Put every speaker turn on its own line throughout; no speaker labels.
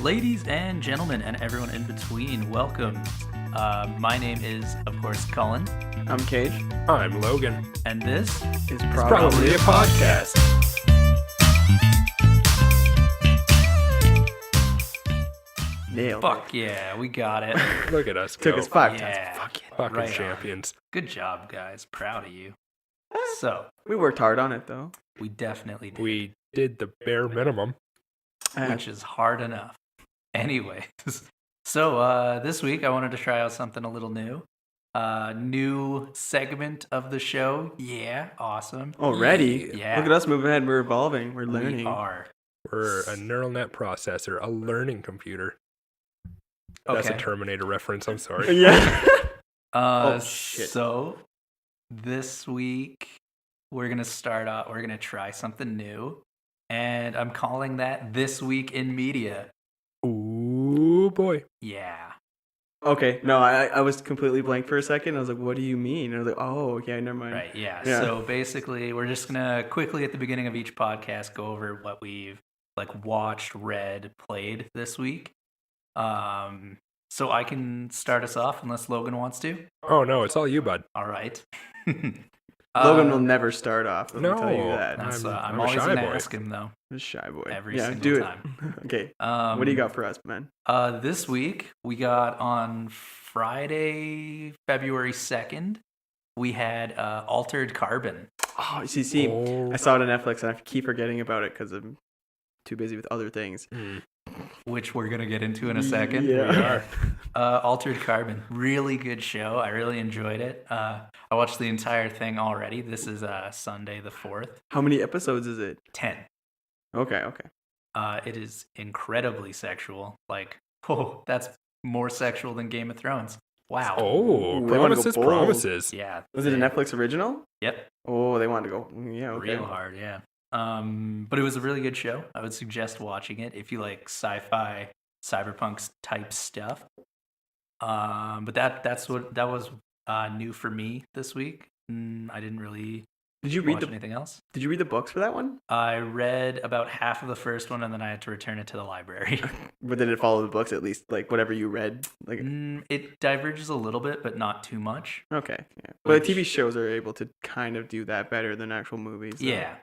Ladies and gentlemen, and everyone in between, welcome. My name is, of course, Cullen,
I'm Cage.
I'm Logan.
and this
It's
Probably a podcast.
Nailed
fuck yeah, we got it.
Look at us
Took
go.
us 5
Yeah.
times. Fuck it.
Fucking
Right on.
champions.
Good job, guys. Proud of you. So
We worked hard on it though.
we definitely did,
We did the bare minimum.
which is hard enough. Anyways, so this week I wanted to try out something a little new. New segment of the show. Yeah, awesome.
Already?
Yeah.
Look at us moving ahead. We're evolving. We're
We
learning.
are.
We're a neural net processor, a learning computer. That's
Okay.
a Terminator reference. I'm sorry.
Yeah.
Uh,
Oh, shit.
So this week we're gonna start out. We're gonna try something new, and I'm calling that This Week in Media.
Ooh boy.
Yeah.
Okay. No, I was completely blank for a second. I was like, what do you mean? I was like, oh, okay, never mind.
Right. Yeah.
Yeah.
So basically, we're just gonna quickly at the beginning of each podcast go over what we've watched, read, played this week. So I can start us off unless Logan wants to.
Oh no, it's all you, bud.
All right.
Logan will never start off. Let me tell you
No.
that.
That's,
I'm
I'm
a
always
shy
gonna
boy.
ask him though.
A shy boy.
Every
yeah,
single
do
time.
it. Okay.
What
What do you got for us, man?
This week we got on Friday, February 2nd, we had Altered Carbon.
Oh, see,
Oh.
I saw it on Netflix and I keep forgetting about it because I'm too busy with other things.
Mm.
Which we're gonna get into in a second.
Yeah.
Altered Carbon, really good show. I really enjoyed it. I watched the entire thing already. This is Sunday the 4th.
How many episodes is it?
10.
Okay.
It is incredibly sexual. Oh, that's more sexual than Game of Thrones. Wow.
Oh,
Ooh, they wanna go
promises,
bold.
promises.
Yeah.
Was it a
they-
Netflix original?
Yep.
Oh, they wanted to go. Yeah, okay.
Real hard, yeah. But it was a really good show. I would suggest watching it if you like sci-fi, cyberpunk type stuff. But that was new for me this week. I didn't really
Did you
watch anything else.
Did you read the books for that one?
I read about half of the first one, and then I had to return it to the library.
But did it follow the books at least? Like whatever you read? Like
It diverges a little bit, but not too much.
okay, yeah. But
Which-
TV shows are able to kind of do that better than actual movies. so-
Yeah.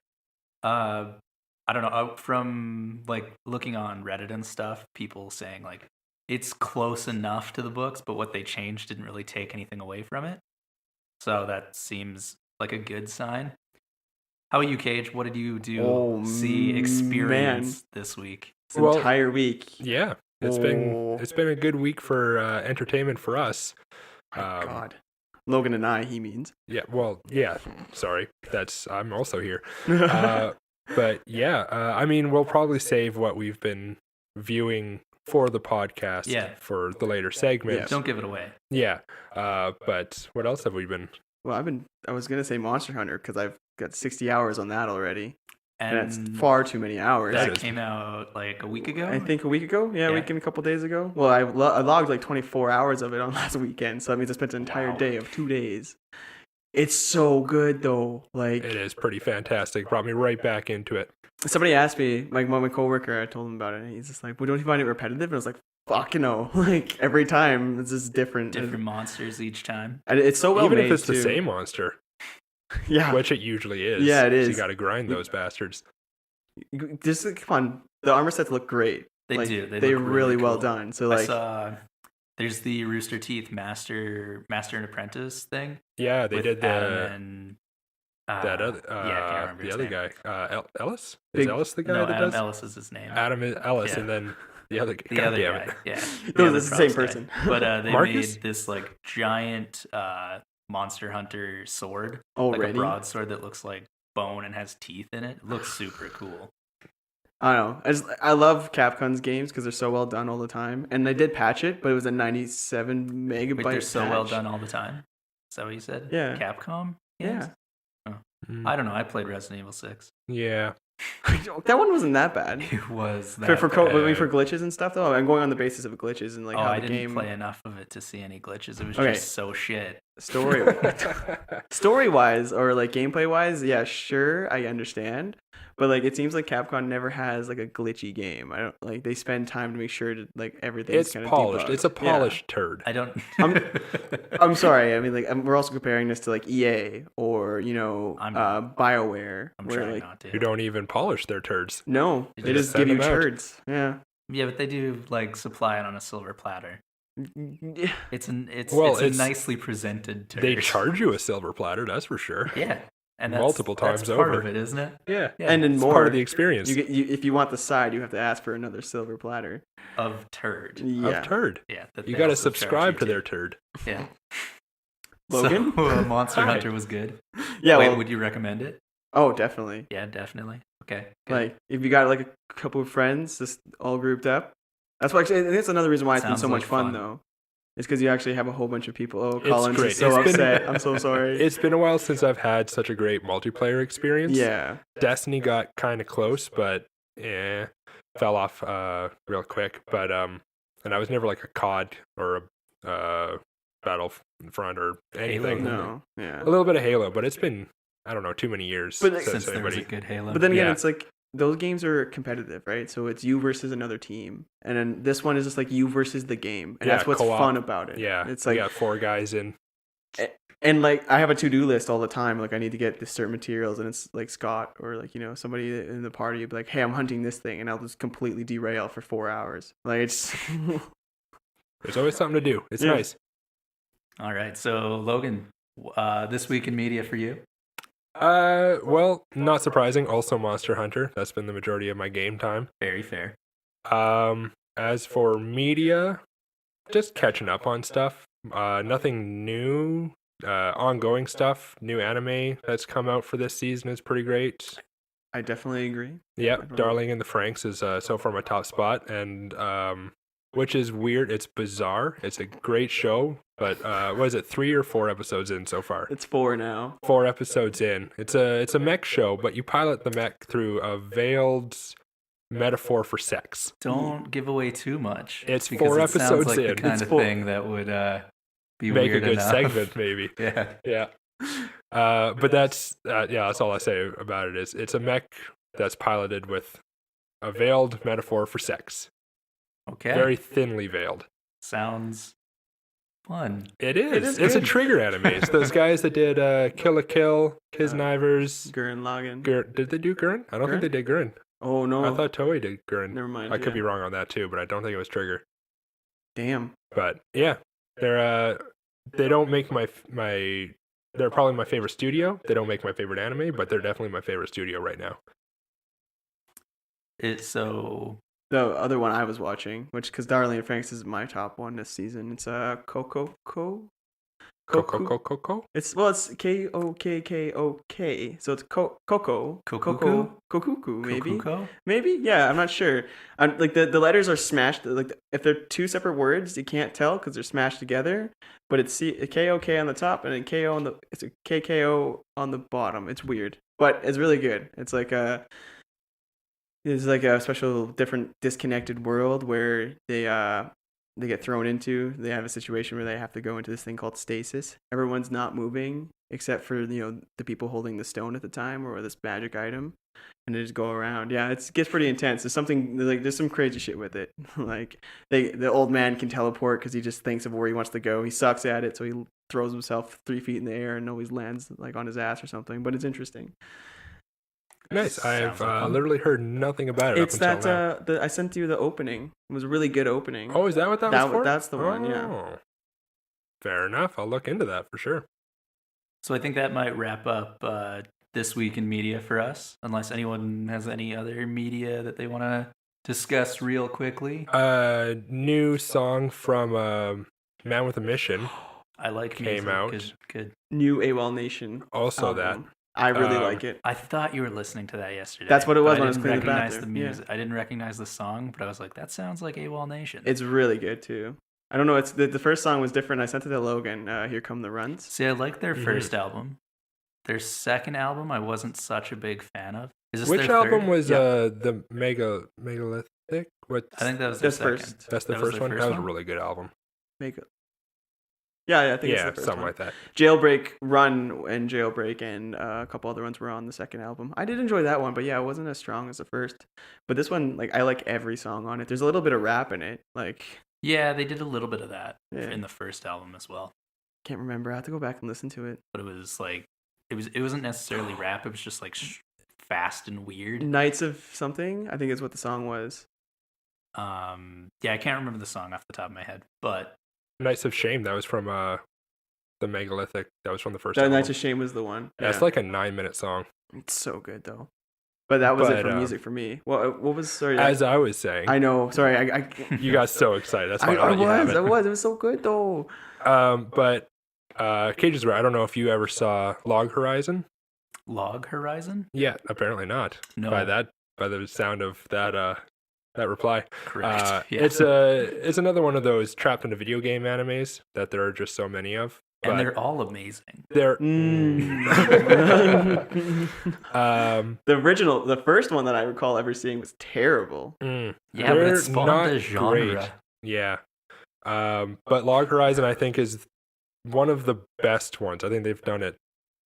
I don't know. From looking on Reddit and stuff, people saying it's close enough to the books, but what they changed didn't really take anything away from it. So that seems like a good sign. How about you, Cage? What did you do,
Oh,
see, experience this week?
This
Well,
entire week.
Yeah. It's
Oh.
been a good week for entertainment for us.
My God. Logan and I, he means.
Yeah, well, yeah. Sorry, I'm also here. But yeah, I mean, we'll probably save what we've been viewing for the podcast
Yeah.
for the later segments.
Don't give it away.
Yeah. But what else have we been?
Well, I was gonna say Monster Hunter because I've got 60 hours on that already, and
And
that's far too many hours.
that
is-
came out a week ago.
I think a week ago. Yeah,
Yeah.
a week and a couple days ago. Well, I logged like 24 hours of it on last weekend, so that means I spent an entire
Wow.
day of 2 days. It's so good though. Like
It is pretty fantastic. Brought me right back into it.
somebody asked me, like my coworker, I told him about it, and he's just like, "Well, don't you find it repetitive?" And I was like, "Fuck no!" Like every time it's just different.
Different monsters each time.
And it's so well
Even
made
if it's
too.
the same monster,
Yeah.
which it usually is.
Yeah, it
So
is.
you got to grind those bastards.
Just come on, the armor sets look great.
They
Like,
do. They
They're
look
really well
cool.
done. So
I
like,
saw there's the Rooster Teeth Master and Apprentice thing.
Yeah, they
with
did
Adam and
that other
yeah, I can't remember
the
his
other
name.
guy, Ellis.
Big-
Is Ellis the guy
No,
that
Adam
does?
Ellis is his name.
Adam Ellis,
Yeah.
and then the other.
the
God
other
damn
guy.
it.
Yeah.
No,
other
it's the same
props guy.
person.
But they
Marcus?
made this giant Monster Hunter sword,
already.
like a broadsword that looks like bone and has teeth in it. It looks super cool.
I don't know. I love Capcom's games because they're so well done all the time. And I did patch it, but it was a 97 megabyte.
But they're so well
patch.
done all the time. Is that what you said?
Yeah.
Capcom?
Yeah.
Mm,
I don't know. I played Resident Evil 6.
yeah.
That one wasn't that bad.
It was
For
that
for,
bad.
for glitches and stuff though, I'm going on the basis of glitches and like
Oh,
how
I
the
didn't
game
play enough of it to see any glitches. It was
Okay.
just so shit.
story wise or like gameplay wise, yeah, sure, I understand. But like it seems like Capcom never has like a glitchy game. I don't like they spend time to make sure to like everything's
It's
kind of
polished.
debugged.
It's a
Yeah.
polished turd.
I don't.
I'm sorry. I mean, like we're also comparing this to like EA or
I'm not.
BioWare.
I'm
where
trying
like
not to.
Who don't even polish their turds.
no,
You
they
just
just give you
send them out.
turds. Yeah.
Yeah, but they do like supply it on a silver platter.
Yeah.
It's
Well,
a
it's-
nicely presented turd.
They charge you a silver platter, that's for sure.
Yeah, and
multiple
that's
times
part
over.
of it, isn't it?
Yeah.
Yeah,
And then
It's
more
part of the experience.
if you want the side, you have to ask for another silver platter.
of turd.
Yeah.
Of turd.
Yeah, that
You
they
got to
also charge
subscribe
you
to their turd.
Yeah.
Logan?
So, Monster
Hi.
Hunter was good.
Yeah.
Wait,
well,
would you recommend it?
oh, definitely.
Yeah, definitely. Okay. Good.
Like if you got like a couple of friends just all grouped up. That's why actually, I think that's another reason why it's been
Sounds
so much
like
fun
fun.
though. It's because you actually have a whole bunch of people. Oh,
It's
Colin's
great.
is so
It's been-
upset. I'm so sorry.
It's been a while since I've had such a great multiplayer experience.
yeah.
Destiny got kind of close, but fell off real quick. But and I was never like a COD or a Battlefront or anything.
No. Yeah.
A little bit of Halo, but it's been I don't know too many years
But, like,
Since
since
there was
anybody.
a good Halo.
But then again,
Yeah.
it's like those games are competitive, right? So it's you versus another team, and then this one is just like you versus the game, and
Yeah,
that's what's
co-op.
fun about it.
Yeah,
It's
we
like
got 4 guys in.
and like I have a to-do list all the time. Like I need to get this certain materials, and it's like Scott or like somebody in the party would be like, "Hey, I'm hunting this thing," and I'll just completely derail for 4 hours. Like it's
There's always something to do. It's
Yeah.
nice.
All right. So Logan, this week in media for you.
Well, not surprising. Also, Monster Hunter. That's been the majority of my game time.
Very fair.
As for media, just catching up on stuff. Nothing new. Ongoing stuff. New anime that's come out for this season is pretty great.
I definitely agree.
Yep, Darling in the Franxx is so far my top spot, and which is weird. It's bizarre. It's a great show, but what is it? 3 or 4 episodes in so far?
It's 4 now.
4 episodes in. It's a mech show, but you pilot the mech through a veiled metaphor for sex.
Don't give away too much.
It's
because
4
it sounds
episodes
like the
in.
kind
It's
of
4.
thing that would be
Make a
weird
good
enough.
segment, maybe.
Yeah.
Yeah. But that's that's all I say about it is it's a mech that's piloted with a veiled metaphor for sex.
Okay.
Very thinly veiled.
Sounds fun.
It is.
is
It's a
good.
Trigger anime. It's those guys that did Kill la Kill, Kisnivers.
Gurren Lagann.
Did they do Gurren? I don't think they did Gurren.
Oh no.
I thought Toei did Gurren.
Never mind.
I could be
yeah.
wrong on that too, but I don't think it was Trigger.
Damn.
But yeah, they don't make they're probably my favorite studio. They don't make my favorite anime, but they're definitely my favorite studio right now.
It's so
The other one I was watching, which because Darling in Franxx is my top one this season. It's Coco.
Coco.
It's Kokkok. So it's Coco.
Kokuku?
Kokuku, maybe.
Kokuko?
Maybe? Yeah, I'm not sure. Like the letters are smashed. Like if they're 2 separate words, you can't tell because they're smashed together. But it's K-O-K on the top and then K-O on it's a K-K-O on the bottom. It's weird, but it's really good. It's like a special, different, disconnected world where they get thrown into. They have a situation where they have to go into this thing called stasis. Everyone's not moving except for the people holding the stone at the time or this magic item, and they just go around. Yeah, it gets pretty intense. There's something like there's some crazy shit with it. Like the old man can teleport because he just thinks of where he wants to go. He sucks at it, so he throws himself 3 feet in the air and always lands like on his ass or something. But it's interesting.
Nice.
Sounds
I've
like fun.
literally heard nothing about it
It's
up until
that
now.
I sent you the opening. It was a really good opening.
Oh, is that what that was for?
That's the one. Yeah.
Oh. Fair enough. I'll look into that for sure.
So I think that might wrap up this week in media for us, unless anyone has any other media that they want to discuss real quickly.
New song from Man with a Mission.
I like
came
music.
out.
Good.
New AWOL Nation.
Also that.
album. I really
Um,
like it.
I thought you were listening to that yesterday.
That's what it was
but
when I was
didn't
cleaning the
recognize
bathroom,
the
yeah.
music. I didn't recognize the song, but I was like, that sounds like AWOL Nation.
It's really good too. I don't know. It's the first song was different. I sent it to Logan. Here Come the Runs.
See, I like their
Mhm.
first album. Their second album, I wasn't such a big fan of. Is this
Which
their
album
third?
was
Yeah.
the megalithic? What?
I think that was their
That's
second.
first.
That's the
that was
first
their
one.
first
That was a
one?
really good album.
Make it. Yeah, I think it's
Yeah,
the first
something
one.
like that.
Jailbreak Run and Jailbreak and a couple other ones were on the second album. I did enjoy that one, but yeah, it wasn't as strong as the first. But this one, like, I like every song on it. There's a little bit of rap in it. Like,
Yeah, they did a little bit of that
Yeah.
in the first album as well.
can't remember. I have to go back and listen to it.
But it was like it wasn't necessarily rap. It was just like fast and weird.
Nights of something, I think is what the song was.
Yeah, I can't remember the song off the top of my head, but
Nights of Shame, that was from the Megalithic. That was from the first
The
album.
Nights of Shame was the one.
That's
Yeah.
like a 9-minute song.
It's so good though. But that was it
But,
for music for me. Well, what was sorry?
As I was saying,
I know. Sorry, I
you got so excited. That's why
I
I let you have
was.
it.
I was. It was so good though.
But Cage is right. I don't know if you ever saw Log Horizon.
Log Horizon?
Yeah, apparently not.
No.
By the sound of that reply.
Correct. Yeah.
It's another one of those trapped in a video game animes that there are just so many of.
And
but
they're all amazing.
they're
The original, the first one that I recall ever seeing was terrible.
Yeah, but
they're
it spawned
not
a genre.
great. Yeah. But Log Horizon, I think, is one of the best ones. I think they've done it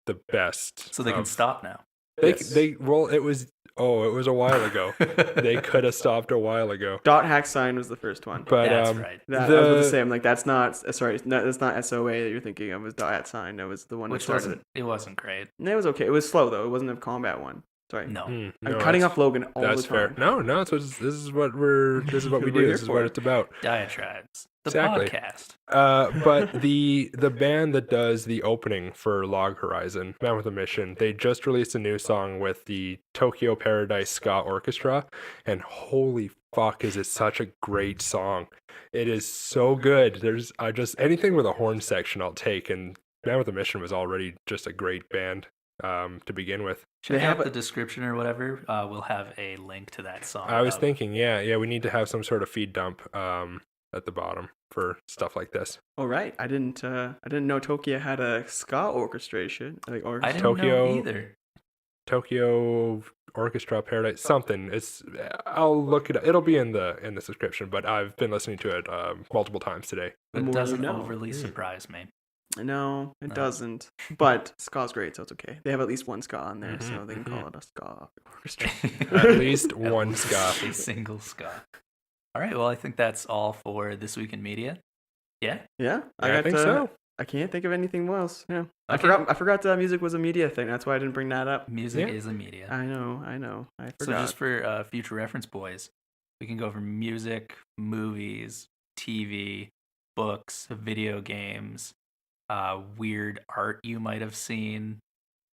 the best.
So they can
of-
stop now.
Yes.
well, it was a while ago. They could have stopped a while ago.
Dot Hack Sign was the first one.
But
That's right.
That, I was about to say, I'm like, that's not. Sorry, no, that's not SOA that you're thinking of. It was Dot Hack Sign. That was the one
Which
that started
wasn't it wasn't great.
it. It was okay. It was slow though. It wasn't a combat one. Sorry.
No.
I'm
no,
cutting
that's-
off Logan all
That's
the
fair.
time.
No. So this is what we
We're
do.
here
This is
for.
what it's about.
Diatribes. The
Exactly.
podcast.
But the band that does the opening for Log Horizon, Man with a Mission, they just released a new song with the Tokyo Paradise Ska Orchestra, and holy fuck, is it such a great song! It is so good. There's just anything with a horn section I'll take, and Man with a Mission was already just a great band to begin with.
They
Check
have
out
a-
the description or whatever. We'll have a link to that song.
I was
up.
thinking, yeah, we need to have some sort of feed dump at the bottom for stuff like this.
Oh right, I didn't know Tokyo had a ska orchestration. Like
I
orchestra.
didn't
Tokyo-
know either.
Tokyo Orchestra Paradise something. I'll look it up. It'll be in the description, but I've been listening to it multiple times today.
The
It
more you
doesn't
know.
overly surprise me.
No, it
No.
doesn't. But ska's great, so it's okay. They have at least one ska on there, so
Mhm,
they can call it a ska orchestra.
At least
At
one
least
ska.
A single ska. All right. Well, I think that's all for This Week in Media. Yeah.
Yeah,
I think so.
I can't think of anything else. Yeah, I
Okay.
forgot that music was a media thing. That's why I didn't bring that up.
Music
Yeah.
is a media.
I know. I
So
forgot.
just for future reference, boys, we can go from music, movies, TV, books, video games, weird art you might have seen,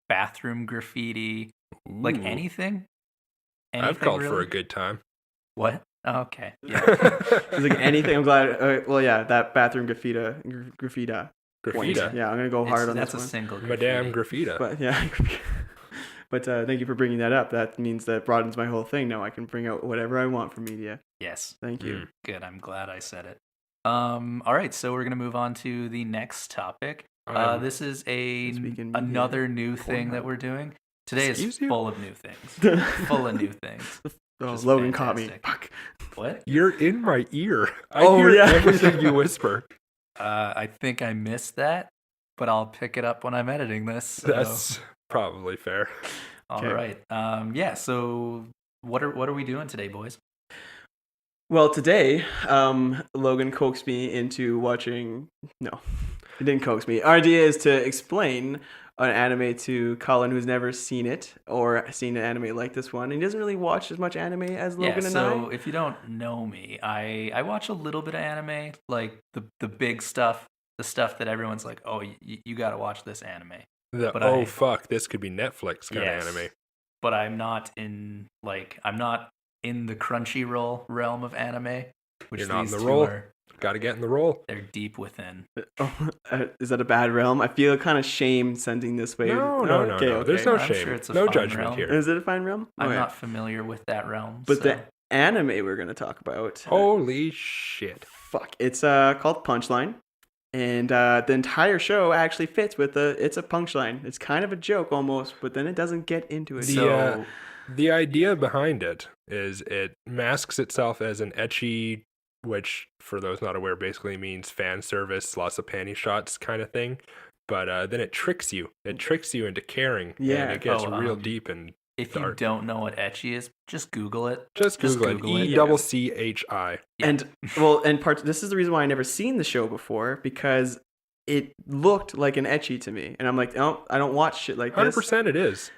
bathroom graffiti, like
Ooh.
anything.
I've called for
really?
a good time.
What? Oh, okay. Yeah.
It's like anything. I'm glad. Well, yeah, that bathroom graffita. point.
Graffita.
Yeah, I'm gonna go hard on
that's
this
a
one.
single
Madame
graffiti.
Graffita.
But yeah. But thank you for bringing that up. That means that broadens my whole thing. Now I can bring out whatever I want for media.
Yes.
Thank you.
Mm.
Good. I'm glad I said it. All right. So we're gonna move on to the next topic. This is
This Week in Media.
another new thing that
Pornhub.
we're doing. Today
Excuse
is
you?
full of new things. Full of new things.
Oh,
Just
Logan caught me.
fantastic.
Fuck.
What?
You're in my ear. I
Oh,
hear
yeah.
everything you whisper.
I think I missed that, but I'll pick it up when I'm editing this. So.
That's probably fair.
All
Okay.
right. Yeah. So what are we doing today, boys?
Well, today, Logan coaxed me into watching. No, he didn't coax me. Our idea is to explain an anime to Colin, who's never seen it or seen an anime like this one. And he doesn't really watch as much anime as Logan
Yeah.
and
So
I.
if you don't know me, I watch a little bit of anime, like the big stuff, the stuff that everyone's like, oh, you got to watch this anime. But
Oh
I-
fuck, this could be Netflix kind
Yes.
of anime.
But I'm not in the Crunchyroll realm of anime, which
You're not in
these
the
two
role?
are.
Got to get in the role.
They're deep within.
Oh, is that a bad realm? I feel kind of shame sending this way.
No.
Okay.
There's no
I'm
shame.
sure it's a
No
fine
judgment
realm.
here.
Is it a fine realm?
I'm
Okay.
not familiar with that realm.
But
so.
the anime we're going to talk about.
Holy shit.
Fuck. It's called Punchline. And the entire show actually fits with it's a punchline. It's kind of a joke almost, but then it doesn't get into it.
The, The idea behind it is it masks itself as an ecchi which for those not aware basically means fan service, lots of panty shots kind of thing. But then it tricks you. It tricks you into caring.
Yeah.
And it gets
Oh,
real deep and
If you
dark.
don't know what ecchi is, just Google it.
Just Google it.
Google it.
ECCHI.
Yeah.
And this is the reason why I never seen the show before, because it looked like an ecchi to me, and I'm like, oh, I don't watch shit like this.
100% it is.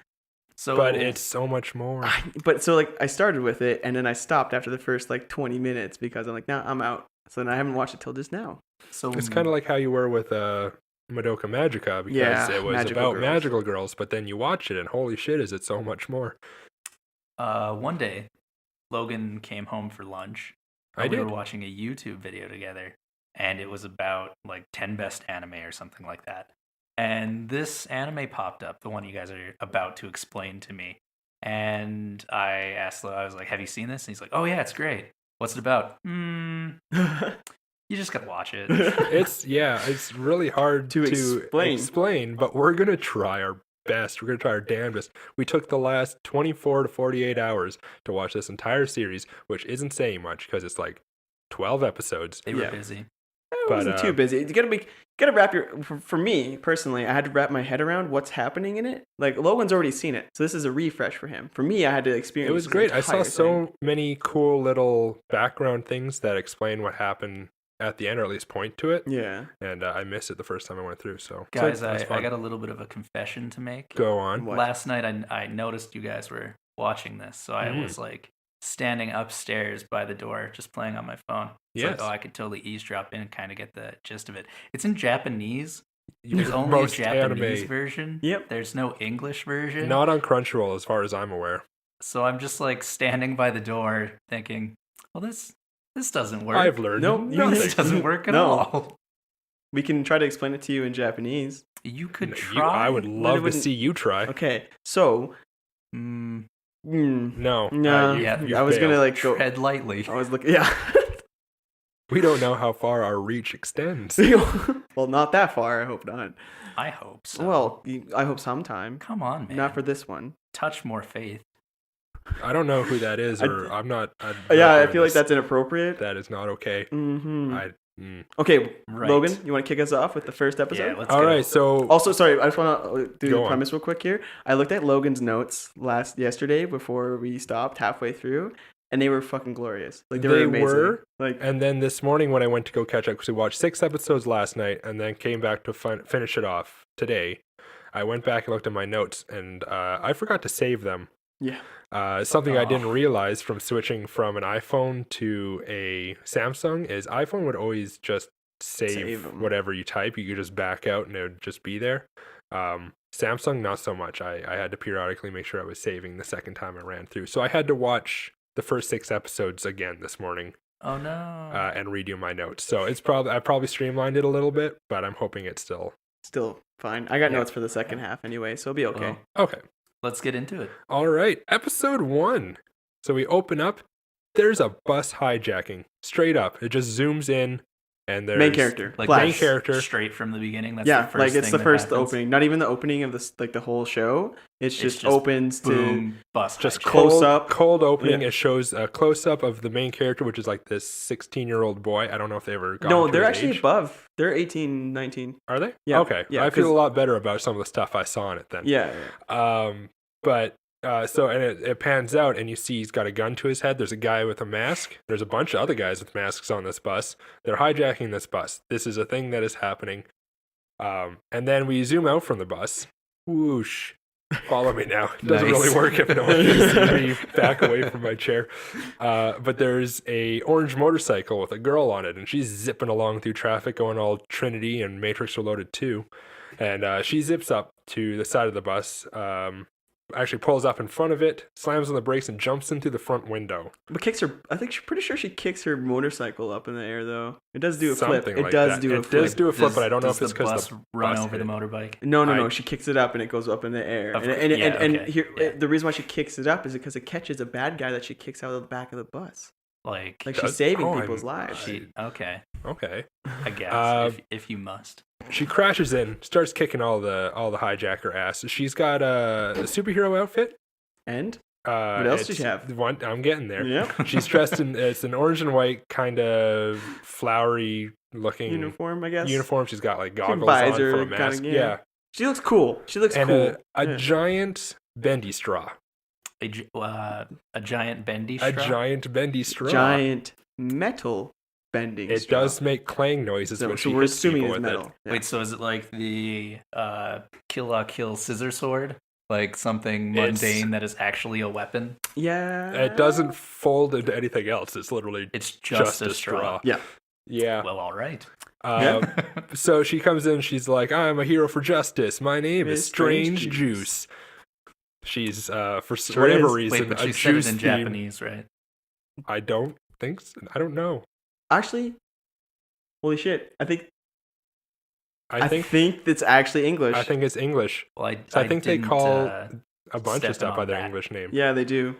So
But it's so much more.
But so like I started with it, and then I stopped after the first like 20 minutes because I'm like, nah, I'm out. So then I haven't watched it till just now.
so
It's kind of like how you were with Madoka Magica, because
Yeah,
it was
magical
about
girls.
magical girls, but then you watch it and holy shit, is it so much more.
one day, Logan came home for lunch.
I
and we
did.
were watching a YouTube video together, and it was about like 10 best anime or something like that. And this anime popped up, the one you guys are about to explain to me. And I asked, I was like, "Have you seen this?" And he's like, "Oh yeah, it's great. What's it about?" You just gotta watch it.
It's really hard
To
to explain, but we're gonna try our best. We're gonna try our damnedest. We took the last 24 to 48 hours to watch this entire series, which isn't saying much because it's like 12 episodes.
They were
Yeah.
busy.
I
But,
wasn't too busy. You gotta wrap for me personally, I had to wrap my head around what's happening in it. Like Logan's already seen it, so this is a refresh for him. For me, I had to experience.
It was
this
great. I saw
entire
so
thing.
many cool little background things that explain what happened at the end, or at least point to it.
Yeah.
And I missed it the first time I went through. So
Guys,
that's
I
fun.
got a little bit of a confession to make.
Go on.
What?
Last night, I noticed you guys were watching this, so I
Mm.
was like standing upstairs by the door, just playing on my phone. It's
Yes.
like, oh, I could totally eavesdrop in and kind of get the gist of it. It's in Japanese. There's
Your
only a
most
Japanese
anime-
version.
Yep.
There's no English version.
Not on Crunchyroll, as far as I'm aware.
So I'm just like standing by the door, thinking, well, this doesn't work.
I've learned
Nope, you-
nothing.
This doesn't work at
No.
all.
We can try to explain it to you in Japanese.
You could
You-
try.
I would love to
wouldn't-
see you try.
Okay, so
Mm,
No.
no,
yeah,
I was gonna like go.
tread lightly.
I was looking. Yeah.
We don't know how far our reach extends.
Well, not that far. I hope not.
I hope so.
Well, I hope sometime.
come on, man.
Not for this one.
touch more faith.
I don't know who that is,
I-
or I'm not.
Yeah, I
doing
feel like
this.
that's inappropriate.
That is not okay.
Mm-hmm.
Okay,
Right.
Logan, you want to kick us off with the first episode?
Yeah, let's
all
go.
right. So
Also, sorry, I just want to do
Go
the
on.
premise real quick here. I looked at Logan's notes yesterday before we stopped halfway through, and they were fucking glorious. Like they were
They
amazing.
were?
Like
and then this morning when I went to go catch up, because we watched 6 episodes last night, and then came back to finish it off today, I went back and looked at my notes, and I forgot to save them.
yeah,
Something I
Oh.
didn't realize from switching from an iPhone to a Samsung is iPhone would always just
Save
save
'em.
whatever you type. You could just back out and it would just be there. Samsung, not so much. I had to periodically make sure I was saving the second time I ran through. So I had to watch the first 6 episodes again this morning
Oh no.
and redo my notes. So it's probably I probably streamlined it a little bit, but I'm hoping it's still
still fine. I got
Yeah.
notes for the second half anyway, so it'll be okay.
Well,
okay.
let's get into it.
All right, episode 1. So we open up. There's a bus hijacking. Straight up, it just zooms in, and there's
Main character,
Like
Flash.
main character.
straight from the beginning. That's
Yeah,
the first
like it's
thing
the
that
first
happens.
opening. Not even the opening of this, like the whole show. It's just opens to
boom, bus
Just
hijack.
Close
cold,
up.
cold opening.
Yeah.
It shows a close up of the main character, which is like this 16-year-old boy. I don't know if they ever got
no,
to
they're
his
actually
age.
above. They're 18, 19.
Are they?
Yeah,
Okay.
yeah,
I feel
'cause-
a lot better about some of the stuff I saw in it then.
Yeah,
But so and it pans out and you see he's got a gun to his head. There's a guy with a mask. There's a bunch of other guys with masks on this bus. They're hijacking this bus. This is a thing that is happening. And then we zoom out from the bus. Whoosh. Follow me now. It doesn't
Nice.
really work if no one can see me back away from my chair. But there's a orange motorcycle with a girl on it, and she's zipping along through traffic, going all Trinity and Matrix Reloaded 2. And she zips up to the side of the bus, actually pulls up in front of it, slams on the brakes, and jumps into the front window.
but kicks her. I think she's pretty sure she kicks her motorcycle up in the air though. It does do a flip.
Something
It
like
does
that.
do a
It
flip.
does do a flip,
Does-
but I don't know
does
if it's
the
because
bus
the
run
bus
over the
hit it.
motorbike.
No.
I-
She kicks it up and it goes up in the air.
Of
And,
course,
and,
yeah,
and
okay,
here,
yeah.
the reason why she kicks it up is because it catches a bad guy that she kicks out of the back of the bus.
Like,
Like
Does-
she's saving
oh,
people's
I'm-
lives.
okay,
Okay.
I guess
Uh,
if you must.
She crashes in, starts kicking all the hijacker ass. She's got a superhero outfit.
And What else does she
it's
have?
I'm getting there.
Yep.
She's dressed in it's an orange and white kind of flowery looking
Uniform, I guess.
uniform. She's got like goggles
visor,
on for a
kinda,
mask.
yeah.
Yeah.
She looks cool. She looks
And
cool.
a
Yeah.
giant bendy straw.
A giant bendy
A
straw.
giant bendy straw.
Giant metal bending
It
straw.
does make clang noises
So,
when
so
she
we're
hits
assuming
people
it's
with
metal.
it.
Yeah.
Wait, so is it like the Kill La Kill scissor sword? Like something
It's-
mundane that is actually a weapon?
Yeah.
It doesn't fold into anything else. It's literally
It's just a straw.
Yeah.
Yeah.
Well, all right.
So she comes in. She's like, "I'm a hero for justice. My name is
Miss
Strange
Strange
Juice." She's for
Sure
whatever
is.
reason
Wait, but
a
she said
juice
it in
theme-
Japanese, right?
I don't think so. I don't know.
Actually, holy shit! I think
I think
it's actually English.
I think it's English.
Well,
So I think they
didn't,
call a bunch
step
of stuff
on
by their
that.
English name.
Yeah, they do.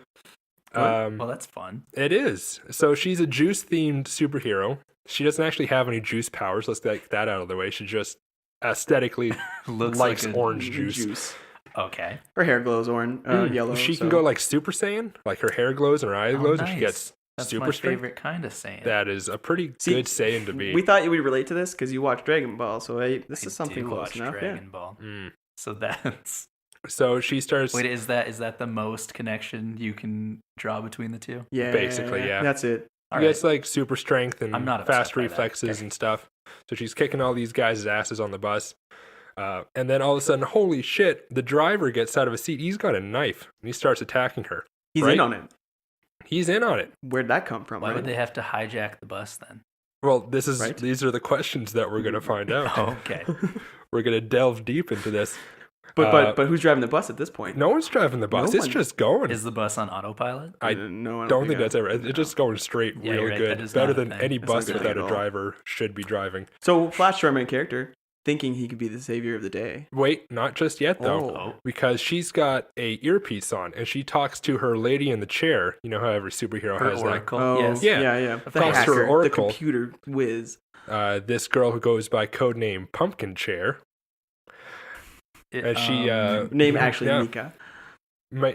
well, that's fun.
It is. So she's a juice themed superhero. She doesn't actually have any juice powers. Let's get that out of the way. She just aesthetically
Looks
likes
like a,
orange juice.
Okay.
Her hair glows orange, yellow.
She
so.
can go like Super Saiyan, like her hair glows and her eye
Oh,
glows, and she
nice.
gets
That's
super
my
strength.
favorite kind of saying.
That is a pretty
See,
good Saiyan to be.
We thought you would relate to this because you watch Dragon Ball, so this
I
is something
do
close
watch
enough.
Dragon Ball.
Mm.
So that's
So she starts.
wait. Is that the most connection you can draw between the two?
Yeah.
Basically, yeah.
That's it.
All
She
right.
gets like super strength and
I'm not upset
fast
by that.
reflexes
Okay.
and stuff. So she's kicking all these guys' asses on the bus. And then all of a sudden, holy shit, the driver gets out of a seat. He's got a knife and he starts attacking her.
He's
Right?
in on it.
He's in on it.
Where'd that come from?
Why
right?
would they have to hijack the bus then?
Well,
Right?
these are the questions that we're going to find out.
Oh, okay.
We're going to delve deep into this.
But who's driving the bus at this point?
No one's driving the bus.
No
it's
one.
just going.
Is the bus on autopilot?
I
no,
don't think that's ever. It's just going straight
Yeah,
real
you're right,
good.
that is
Better
not a
than
thing.
any
That's not
bus
a good
without
thing
a
at all.
driver should be driving.
So Flash, our main character, thinking he could be the savior of the day.
Wait, not just yet though.
Oh.
Because she's got a earpiece on and she talks to her lady in the chair. You know how every superhero
Her
has
oracle.
Oh,
Yes.
Yeah.
yeah.
Of
The
course.
hacker,
Her oracle.
the computer whiz.
that. This girl who goes by codename Pumpkin Chair. And she,
Name actually
yeah.
Mika.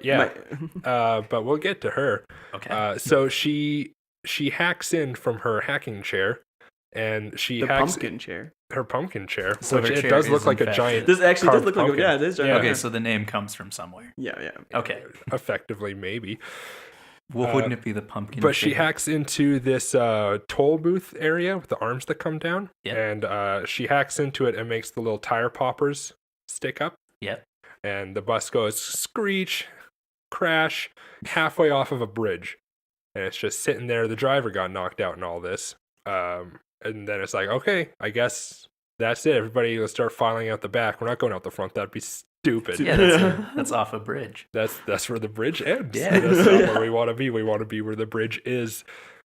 Yeah, but we'll get to her.
Okay.
So she hacks in from her hacking chair, and she
The
hacks
pumpkin chair.
her pumpkin chair,
So
which
her
it
chair
does look
is
like a
infected.
giant.
This actually does
carved
look like
pumpkin.
it is.
Yeah.
Okay, so the name comes from somewhere.
Yeah.
Okay.
Effectively, maybe.
Well, wouldn't it be the pumpkin?
But she
chair?
hacks into this toll booth area with the arms that come down,
Yeah.
and she hacks into it and makes the little tire poppers stick up,
Yep.
and the bus goes screech, crash, halfway off of a bridge, and it's just sitting there. The driver got knocked out and all this, and then it's like, okay, I guess that's it. Everybody, let's start filing out the back. We're not going out the front. That'd be stupid.
Yeah, that's off a bridge.
That's where the bridge ends.
Yeah.
That's not where we want to be. We want to be where the bridge is.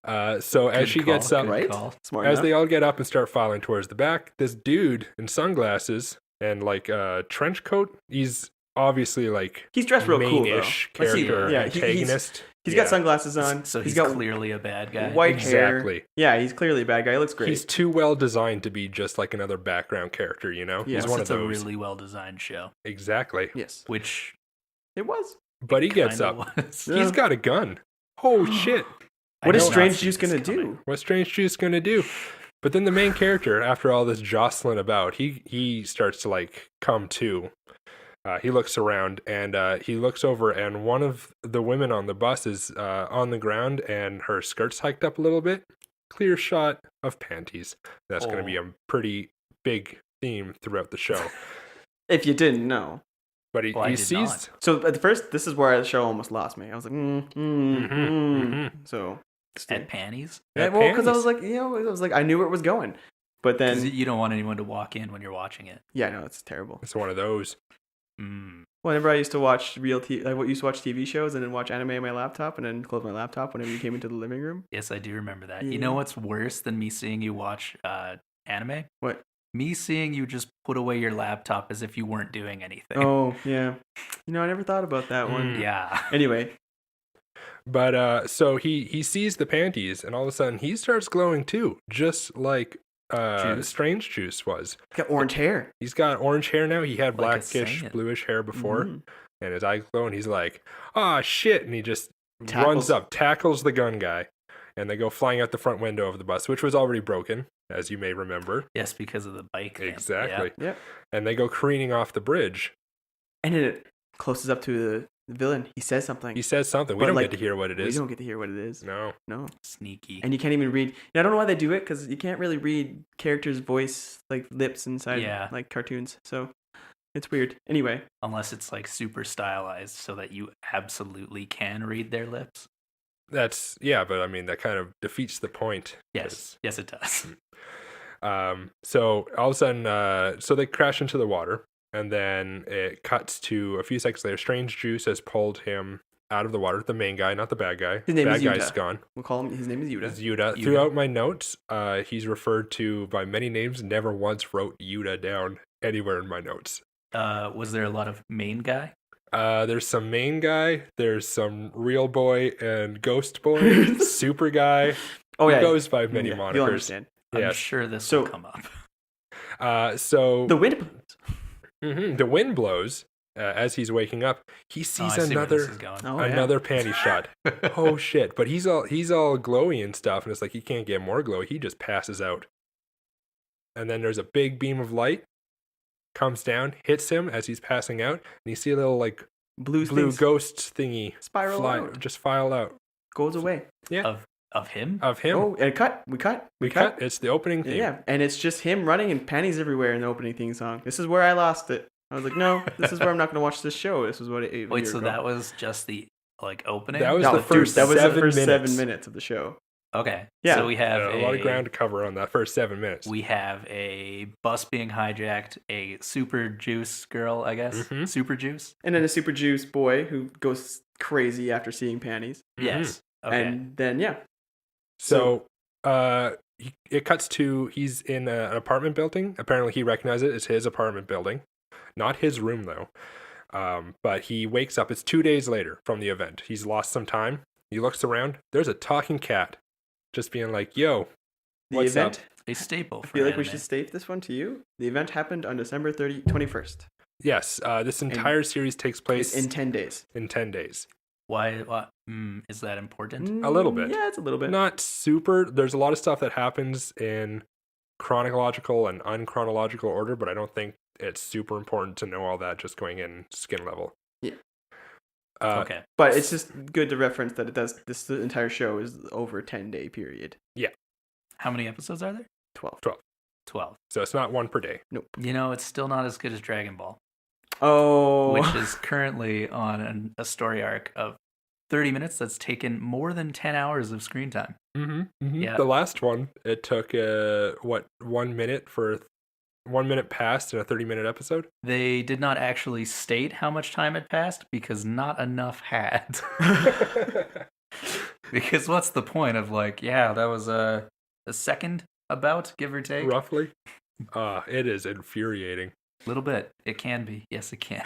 So as
Good
she
call,
gets up,
good
right?
call.
Smart
as
enough.
they all get up and start filing towards the back, this dude in sunglasses and like a trench coat, he's obviously like
He's dressed real cool, though.
main-ish
Let's see.
character
Yeah, he's
antagonist.
got
Yeah.
sunglasses on.
So he's
got
clearly a bad guy.
white hair.
Exactly.
Yeah, he's clearly a bad guy. He looks great.
He's too well designed to be just like another background character, you know?
Yeah.
He's
Plus,
one of
it's a
those.
really well designed show,
Exactly.
Yes,
which
it was.
But he gets
kinda
up.
was.
Yeah.
He's got a gun. Oh shit.
I
What is
did not
Strange
see
Juice
this
gonna
coming.
do?
What's Strange Juice gonna do? But then the main character, after all this jostling about, he starts to like come to. He looks around and he looks over, and one of the women on the bus is on the ground, and her skirt's hiked up a little bit. Clear shot of panties. That's going to be a pretty big theme throughout the show.
If you didn't know.
But he,
Well, I
he
did
sees.
not.
So at the first, this is where the show almost lost me. I was like,
mhm.
So,
At panties?
yeah,
At
well, because I
panties.
was like, I was like, I knew where it was going, but
'Cause
then,
you don't want anyone to walk in when you're watching it.
yeah, no, it's terrible.
It's one of those.
Mm.
Whenever I used to watch I used to watch TV shows and then watch anime on my laptop and then close my laptop whenever you came into the living room.
Yes, I do remember that.
Yeah.
You know what's worse than me seeing you watch anime?
What?
Me seeing you just put away your laptop as if you weren't doing anything.
Oh yeah, I never thought about that one.
Mm.
Yeah.
Anyway,
But so he sees the panties, and all of a sudden he starts glowing too, just like
Juice.
Strange Juice was.
got orange hair.
He's got orange hair now. He had
Like a
blackish,
Saiyan.
bluish hair before.
Mhm.
and his eyes glow, and he's like, "Ah, shit!" And he just runs
Tackles.
up, tackles the gun guy, and they go flying out the front window of the bus, which was already broken, as you may remember.
Yes, because of the bike thing.
Exactly.
Yep.
And they go careening off the bridge.
And then it closes up to the villain. He says something.
He says something. We
But,
don't
like,
get to hear what it
We
is.
don't get to hear what it is.
No.
No.
Sneaky.
And you can't even read. And I don't know why they do it, because you can't really read characters' voice, like lips inside
Yeah.
like cartoons. So it's weird. Anyway,
Unless it's like super stylized so that you absolutely can read their lips.
That's, yeah, but I mean, that kind of defeats the point.
Yes. Yes, it does.
So all of a sudden, so they crash into the water, and then it cuts to a few seconds later. Strange Juice has pulled him out of the water. The main guy, not the bad guy.
His name
bad
is
guy's
Yuta.
gone.
we'll call him. His name is Yuta.
It's Yuta.
Yuta.
Throughout my notes, he's referred to by many names. Never once wrote Yuta down anywhere in my notes.
Was there a lot of main guy?
There's some main guy. There's some real boy and ghost boy. Super guy.
Oh
He
yeah.
goes by many
Yeah,
monikers.
You'll understand.
I'm
Yes.
sure this
So-
will come up.
So
The wind blows.
the wind blows as he's waking up. He
Oh,
sees
I see where this
another
is going.
Oh, yeah.
another panty shot. Oh shit! But he's all glowy and stuff, and it's like he can't get more glowy. He just passes out. And then there's a big beam of light comes down, hits him as he's passing out, and you see a little like
Blue
blue
things
ghost thingy
spiral out.
just file out
Goes away.
Of him?
of him.
Oh, and cut. We cut.
we cut. It's the opening theme.
Yeah, and it's just him running and panties everywhere in the opening theme song. This is where I lost it. I was like, no, this is where I'm not going to watch this show. This was what it.
Wait, so that was just the like opening?
That was
No,
the
dude,
first
that was the
7
first
minutes.
7 minutes of the show.
Okay.
Yeah.
So we have
A lot of ground to cover on that first 7 minutes.
We have a bus being hijacked, a super juice girl, I guess.
Mhm.
Super juice?
And then a super juice boy who goes crazy after seeing panties.
Mhm.
Yes. Okay.
And then, yeah.
So, it cuts to he's in an apartment building. Apparently, he recognizes it as his apartment building, not his room though. But he wakes up. It's 2 days later from the event. He's lost some time. He looks around. There's a talking cat, just being like, "Yo,
The
what's
event,
up?"
a staple
I
for
feel like we
anime.
should state this one to you. The event happened on December 21st.
Yes, this entire series takes place
In 10 days.
in 10 days.
Why is that important?
A little bit.
Yeah, it's a little bit.
Not super. There's a lot of stuff that happens in chronological and unchronological order, but I don't think it's super important to know all that just going in skin level.
Yeah.
Okay.
But it's just good to reference that it does. This entire show is over a 10-day period.
How many episodes are there?
12.
12.
So it's not one per day.
Nope.
You know, it's still not as good as Dragon Ball,
Oh.
which is currently on a story arc of 30 minutes that's taken more than 10 hours of screen time.
Mm-hmm.
Yeah.
The last one, it took 1 minute for 1 minute passed in a 30-minute episode.
They did not actually state how much time had passed because not enough had. Because what's the point of like, yeah, that was a second about, give or take?
Roughly. It is infuriating.
A little bit. It can be. Yes, it can.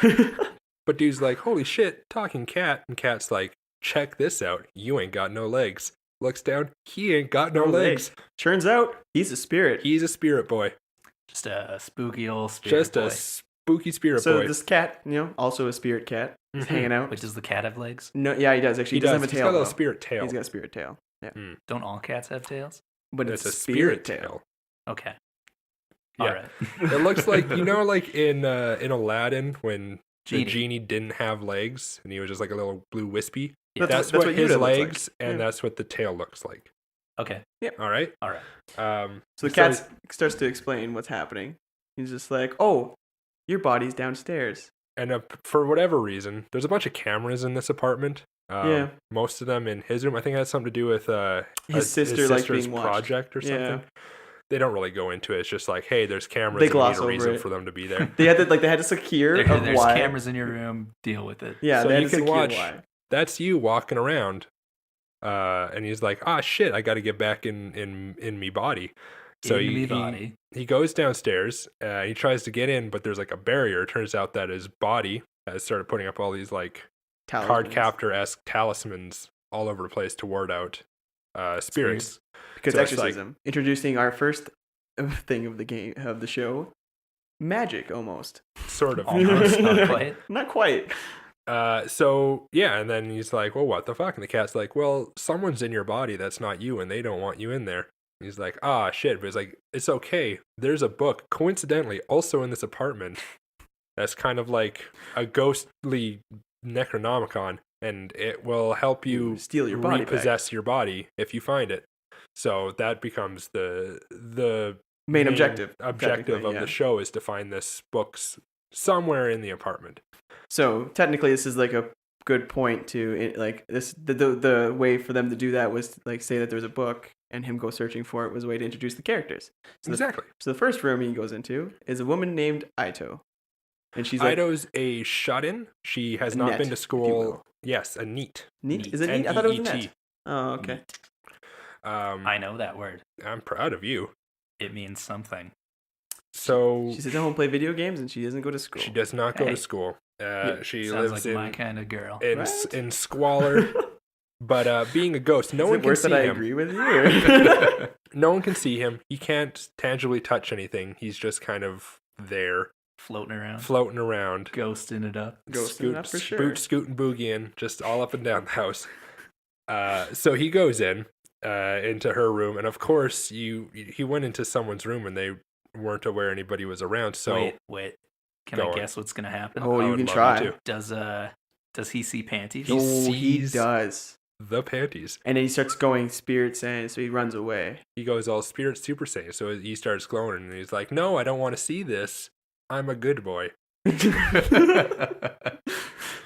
But dude's like, holy shit, talking cat. And cat's like, check this out. You ain't got no legs. Looks down. He ain't got no legs.
Turns out he's a spirit.
He's a spirit boy.
Just a spooky old spirit
Just
boy.
a spooky spirit
So
boy.
this cat, also a spirit cat, is
Mhm.
hanging out.
Wait, does the cat have legs?
No, yeah, he does actually.
He
He doesn't
does.
have a
He's
tail.
got a little
though.
spirit tail.
He's got a spirit tail. Yeah,
Don't all cats have tails?
but
It's
it's
a spirit tail.
Okay.
Yeah.
All right.
It looks like, like in Aladdin when
Genie.
the genie didn't have legs and he was just like a little blue wispy.
Yeah.
That's
what
what his
Yuta looks like.
legs and
Yeah.
that's what the tail looks like.
Okay.
All right.
All right.
So the cat starts to explain what's happening. He's just like, "Oh, your body's downstairs."
And for whatever reason, there's a bunch of cameras in this apartment.
Yeah.
Most of them in his room. I think it has something to do with
His sister, like,
sister's
being watched.
project or something.
Yeah.
They don't really go into it. It's just like, hey, there's cameras.
They
and we
gloss
need a
over
reason
it.
for them to be there.
They had to secure of
There's
why.
cameras in your room. Deal with it.
Yeah,
So
they had
you
to
can
secure
watch-
why.
That's you walking around. And he's like, shit, I got to get back in me body. So
In me
he
body.
he goes downstairs. He tries to get in, but there's like a barrier. It turns out that his body has started putting up all these like card
Talismans.
captor-esque talismans all over the place to ward out spirits.
Because
So it's like-
exorcism. Introducing our first thing of the show. Magic, almost.
Sort of.
Almost. Not quite.
Not quite.
So yeah, and then he's like, well, what the fuck? And the cat's like, well, someone's in your body that's not you, and they don't want you in there. And he's like, ah, shit. But he's like, it's okay. There's a book, coincidentally, also in this apartment that's kind of like a ghostly Necronomicon, and it will help you
Steal your body back.
repossess your body if you find it. So that becomes the
Main objective
of
technically,
the show is to find this book's somewhere in the apartment.
So technically, this is like a good point to like this. The way for them to do that was to, like, say that there's a book and him go searching for it was a way to introduce the characters. So
Exactly.
So the first room he goes into is a woman named Aito, and she's like,
Ido's a shut-in. She has
A
not
net,
been to
if you
school.
will.
Yes, a neat.
neat. Is it neat? I thought it was
N-E-E-T.
net. Oh, okay.
I know that word.
I'm proud of you.
It means something.
So
She sits at home and play video games, and she doesn't go to school.
she does not go
Hey.
to school. She
Sounds
lives
like my
in
kind of girl.
Right?
in squalor. But being a ghost, no
Is
one
it
can
worse
see
that I
him.
agree with you? or-
No one can see him. He can't tangibly touch anything. He's just kind of there,
Floating around,
floating around.
ghosting it up.
Ghosting it up for sure.
Scooting, boogieing, just all up and down the house. So he goes into her room, and of course, he went into someone's room, and they weren't aware anybody was around. So
Wait. Can
Go
I
on.
guess what's gonna happen?
Oh,
I
you
would
can
love
try.
you to.
Does he see panties?
He
Oh, he
sees
does.
the panties.
And then he starts going Spirit Saiyan, so he runs away.
He goes all Spirit Super Saiyan, so he starts glowing, and he's like, "No, I don't want to see this. I'm a good boy."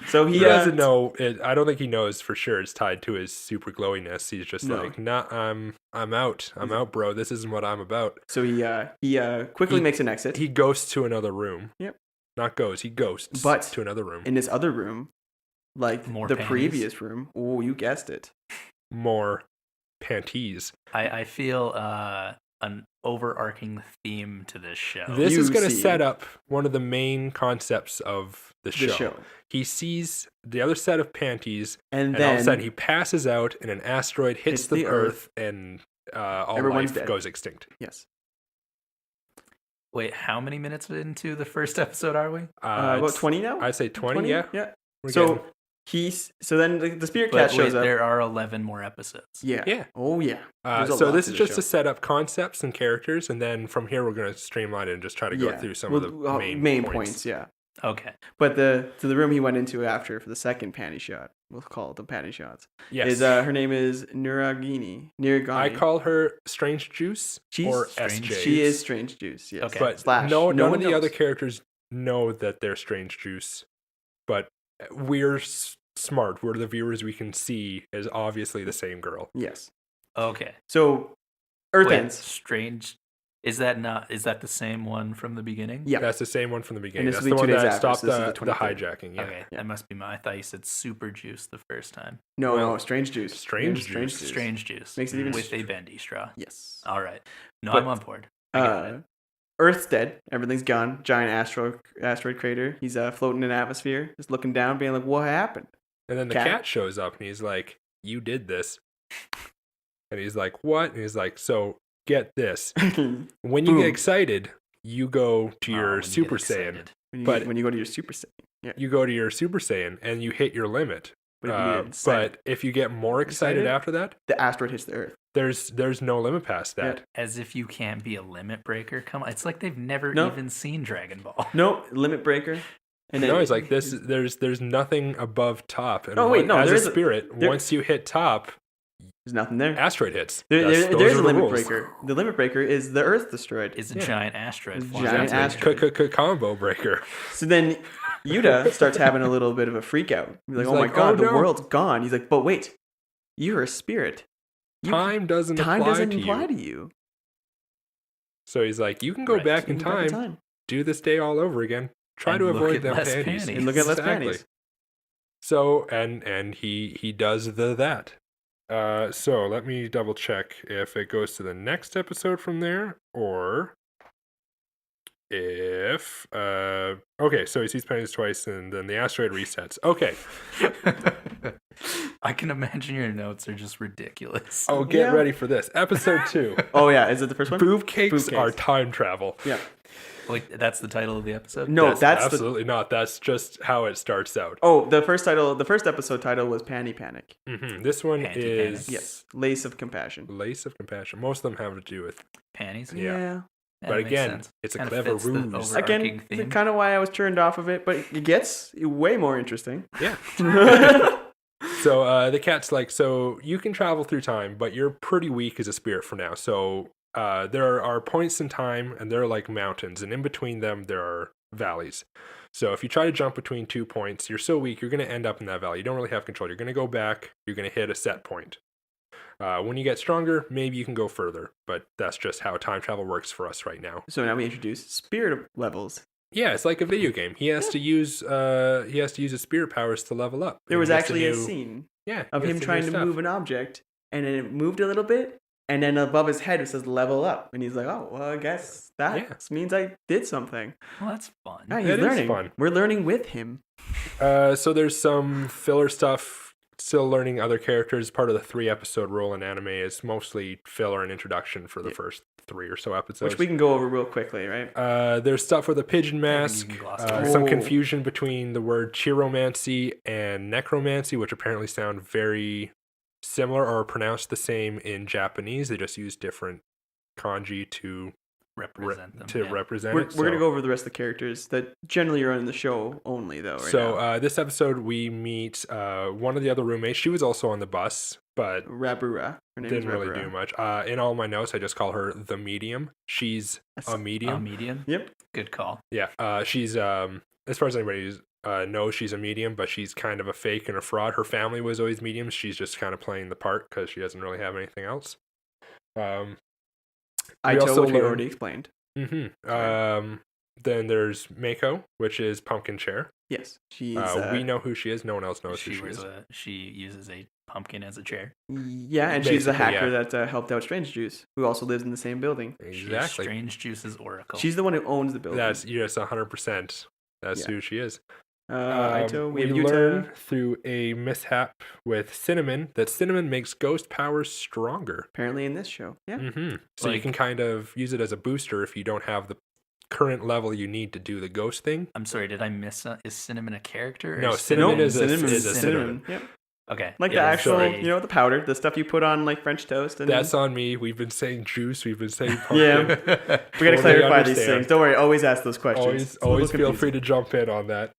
So
He doesn't know it. I don't think he knows for sure it's tied to his super glowiness. He's just
No.
like, "Nah, I'm out. I'm out, bro. This isn't what I'm about."
So he quickly
He-
makes an exit.
He goes to another room.
Yep.
Not goes. He ghosts
But
to another room.
in this other room, like
More
the
panties?
previous room. Oh, you guessed it.
More panties.
I feel an overarching theme to this show.
This is
You
going to
see.
set up one of the main concepts of the
The
show.
show.
He sees the other set of panties,
And
and
then
all of a sudden he passes out, and an asteroid hits
Hits
the
the
Earth, and all
Everyone's
life
dead.
goes extinct.
yes,
Wait, how many minutes into the first episode are we?
about
It's-
20 now.
I'd say 20, yeah.
Yeah.
We're
So
getting-
then the spirit
But
cat shows up.
there are 11 more episodes.
Yeah.
Yeah.
Oh yeah. There's a
so
lot
this
to
is
the
just to
show.
set up concepts and characters, and then from here we're going to streamline it and just try to go through some of the main
points. Yeah.
Okay.
But the room he went into after for the second panty shot, we'll call it the panty shots.
Yes.
Is her name is Niragini.
I call her Strange Juice or
Strange
SJ.
She is Strange Juice. Yes.
Okay.
But
Slash.
none
one
of the
knows.
other characters know that they're Strange Juice. But we're smart. We're the viewers. We can see as obviously the same girl.
Yes.
Okay.
So Earth
Wait,
ends.
Strange. Is that the same one from the beginning?
Yeah.
That's the same one from the beginning.
this
That's
will
the
be
one
2 days
that
after,
stopped
so this is
the
the 23rd.
hijacking. Yeah.
Okay, that must be I thought you said super juice the first time.
No,
Well,
no, Strange Juice.
Strange
Strange
Juice.
Juice.
Strange juice.
Makes it even
with a bendy straw.
Yes.
All right. No,
But-
I'm on board. I got it.
Earth's dead. Everything's gone. Giant asteroid crater. He's floating in atmosphere, just looking down, being like, "What happened?"
And then the
Cat?
cat shows up and he's like, "You did this." And he's like, "What?" And he's like, "So get this. When you
Boom.
get excited, you go to
Oh,
your
when you get
Super Saiyan.
excited.
But-
when you go to your Super Saiyan, yeah.
You go to your Super Saiyan and you hit your limit.
But if you get
But
excited,
if you get more excited
Excited?
after that,
the asteroid hits the Earth.
there's no limit past that.
As if you can't be a limit breaker. Come on. It's like they've never
No.
even seen Dragon Ball.
No limit breaker. And
No, he's like this. There's nothing above top. And
Oh, wait, no,
as a
there's a-
spirit,
there-
once you hit top,
There's nothing there.
asteroid hits.
There's
Those
a
are the
limit
rules.
breaker. The limit breaker is the Earth destroyed.
It's a
Yeah.
giant asteroid.
It's a
flying
giant
into the
asteroid.
Combo breaker.
So then Yuta starts having a little bit of a freak out. He's like,
He's
"Oh
like,
my god,
"Oh,
the
no."
world's gone." He's like, "But wait, you're a spirit. You-
Time doesn't
time
apply
doesn't
to
apply
you.
to you.
So he's like, you can go
Right.
back
You
in
can go back
time, do this day all over again. Try
And
to
look
avoid
at
them
less
panties.
panties.
and look at less
Exactly.
panties."
So and he does that. So let me double check if it goes to the next episode from there or if okay, so he sees panties twice and then the asteroid resets. Okay.
I can imagine your notes are just ridiculous.
Oh, get
Yeah.
ready for this. Episode 2.
Oh yeah, is it the first one?
Boob cakes
Boob
are
cakes.
time travel.
Yeah.
Wait, that's the title of the episode?
No, that's the.
absolutely not. That's just how it starts out.
Oh, the first episode title was Panty Panic.
This one
Panty
is
Panic.
Yes, Lace of Compassion.
Lace of Compassion. Most of them have to do with,
Panties?
Yeah.
Yeah,
but
that makes
again,
sense.
it's a
Kinda
clever
fits the
ruse.
overarching
Again,
theme.
kind of why I was turned off of it, but it gets way more interesting.
Yeah. So the cat's like, so you can travel through time, but you're pretty weak as a spirit for now. So there are points in time, and they're like mountains, and in between them there are valleys. So if you try to jump between 2 points, you're so weak, you're going to end up in that valley. You don't really have control. You're going to go back. You're going to hit a set point. When you get stronger, maybe you can go further, but that's just how time travel works for us right now.
So now we introduce spirit levels.
Yeah, it's like a video game. He has to use his spirit powers to level up.
There was
He gets
actually a
new-
scene
yeah,
of
he
him
gets
trying
new
to
stuff.
move an object, and then it moved a little bit, and then above his head it says level up, and he's like, "Oh, well, I guess that means I did something."
Well, that's fun.
Yeah, he's
It is
learning.
fun.
We're learning with him.
So there's some filler stuff. Still learning other characters. Part of the 3-episode rule in anime is mostly filler and introduction for the first 3 or so episodes.
Which we can go over real quickly, right?
There's stuff with a pigeon
Yeah, you
mask.
can gloss over.
Some
Oh.
confusion between the word chiromancy and necromancy, which apparently sound very similar or are pronounced the same in Japanese. They just use different kanji to
Represent them. yeah.
represent
We're
it.
going to
So-
go over the rest of the characters that generally are in the show only, though. Right
So
now.
this episode we meet one of the other roommates. She was also on the bus, but
Rabura. Her name is
didn't really
Rabura.
do much. In all my notes, I just call her the medium. She's
That's-
a medium.
Medium?
Yep.
Good call.
Yeah. She's as far as anybody knows, she's a medium, but she's kind of a fake and a fraud. Her family was always mediums. She's just kind of playing the part because she doesn't really have anything else. We
Aito,
also
which we
learn-
already explained.
Then there's Mako, which is Pumpkin Chair.
Yes, she's.
We know who she is. No one else knows who
She
she is.
she uses a pumpkin as a chair.
Yeah, and she's the
Basically,
hacker
yeah.
that helped out Strange Juice, who also lives in the same building.
She's
Exactly.
Strange Juice's oracle.
She's the one who owns the building.
That's 100%. That's
Yeah.
who she is.
Aito, we have
learn
Yuta.
through a mishap with Cinnamon that Cinnamon makes ghost powers stronger.
Apparently in this show. Yeah.
So you
Like-
can kind of use it as a booster if you don't have the current level you need to do the ghost thing.
I'm sorry, did I miss? Is Cinnamon a character? or
No,
is
Cinnamon is a-
cinnamon.
is a
cinnamon. Yep.
Okay.
Like
yeah,
the actual,
sorry.
the powder, the stuff you put on like French toast. And
That's on me. We've been saying juice. We've been saying
Yeah.
pumpkin.
we gotta
totally
clarify these
understand.
things. Don't worry, always ask those questions.
always
It's a little
always feel
confusing.
free to jump in on that.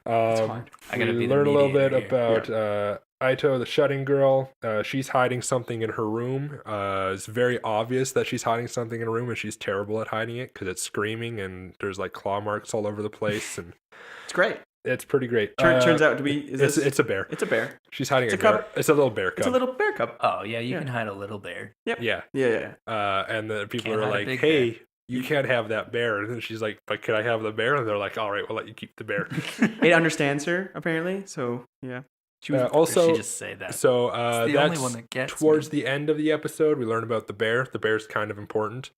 fine.
I gotta
we
be the
learn a little bit
mediator
about Aito, the shutting girl. She's hiding something in her room. It's very obvious that she's hiding something in her room, and she's terrible at hiding it because it's screaming and there's like claw marks all over the place, and
It's great.
it's pretty great.
Turns out to be
it's a bear.
it's a bear.
She's hiding
it's
a
a
bear.
cub.
It's a little bear cub.
It's a little bear cub.
Oh yeah, you
Yeah.
can hide a little bear.
Yeah.
Yeah.
And the people
Can't
are
hide a
like,
big
"Hey,
bear."
you can't have that bear." And then she's like, "But can I have the bear?" And they're like, "All right, we'll let you keep the bear."
It understands her apparently. So yeah. She was
Also,
she just say that.
so
It's the
that's
only one that gets
towards
me.
the end of the episode. We learn about the bear. The bear's kind of important.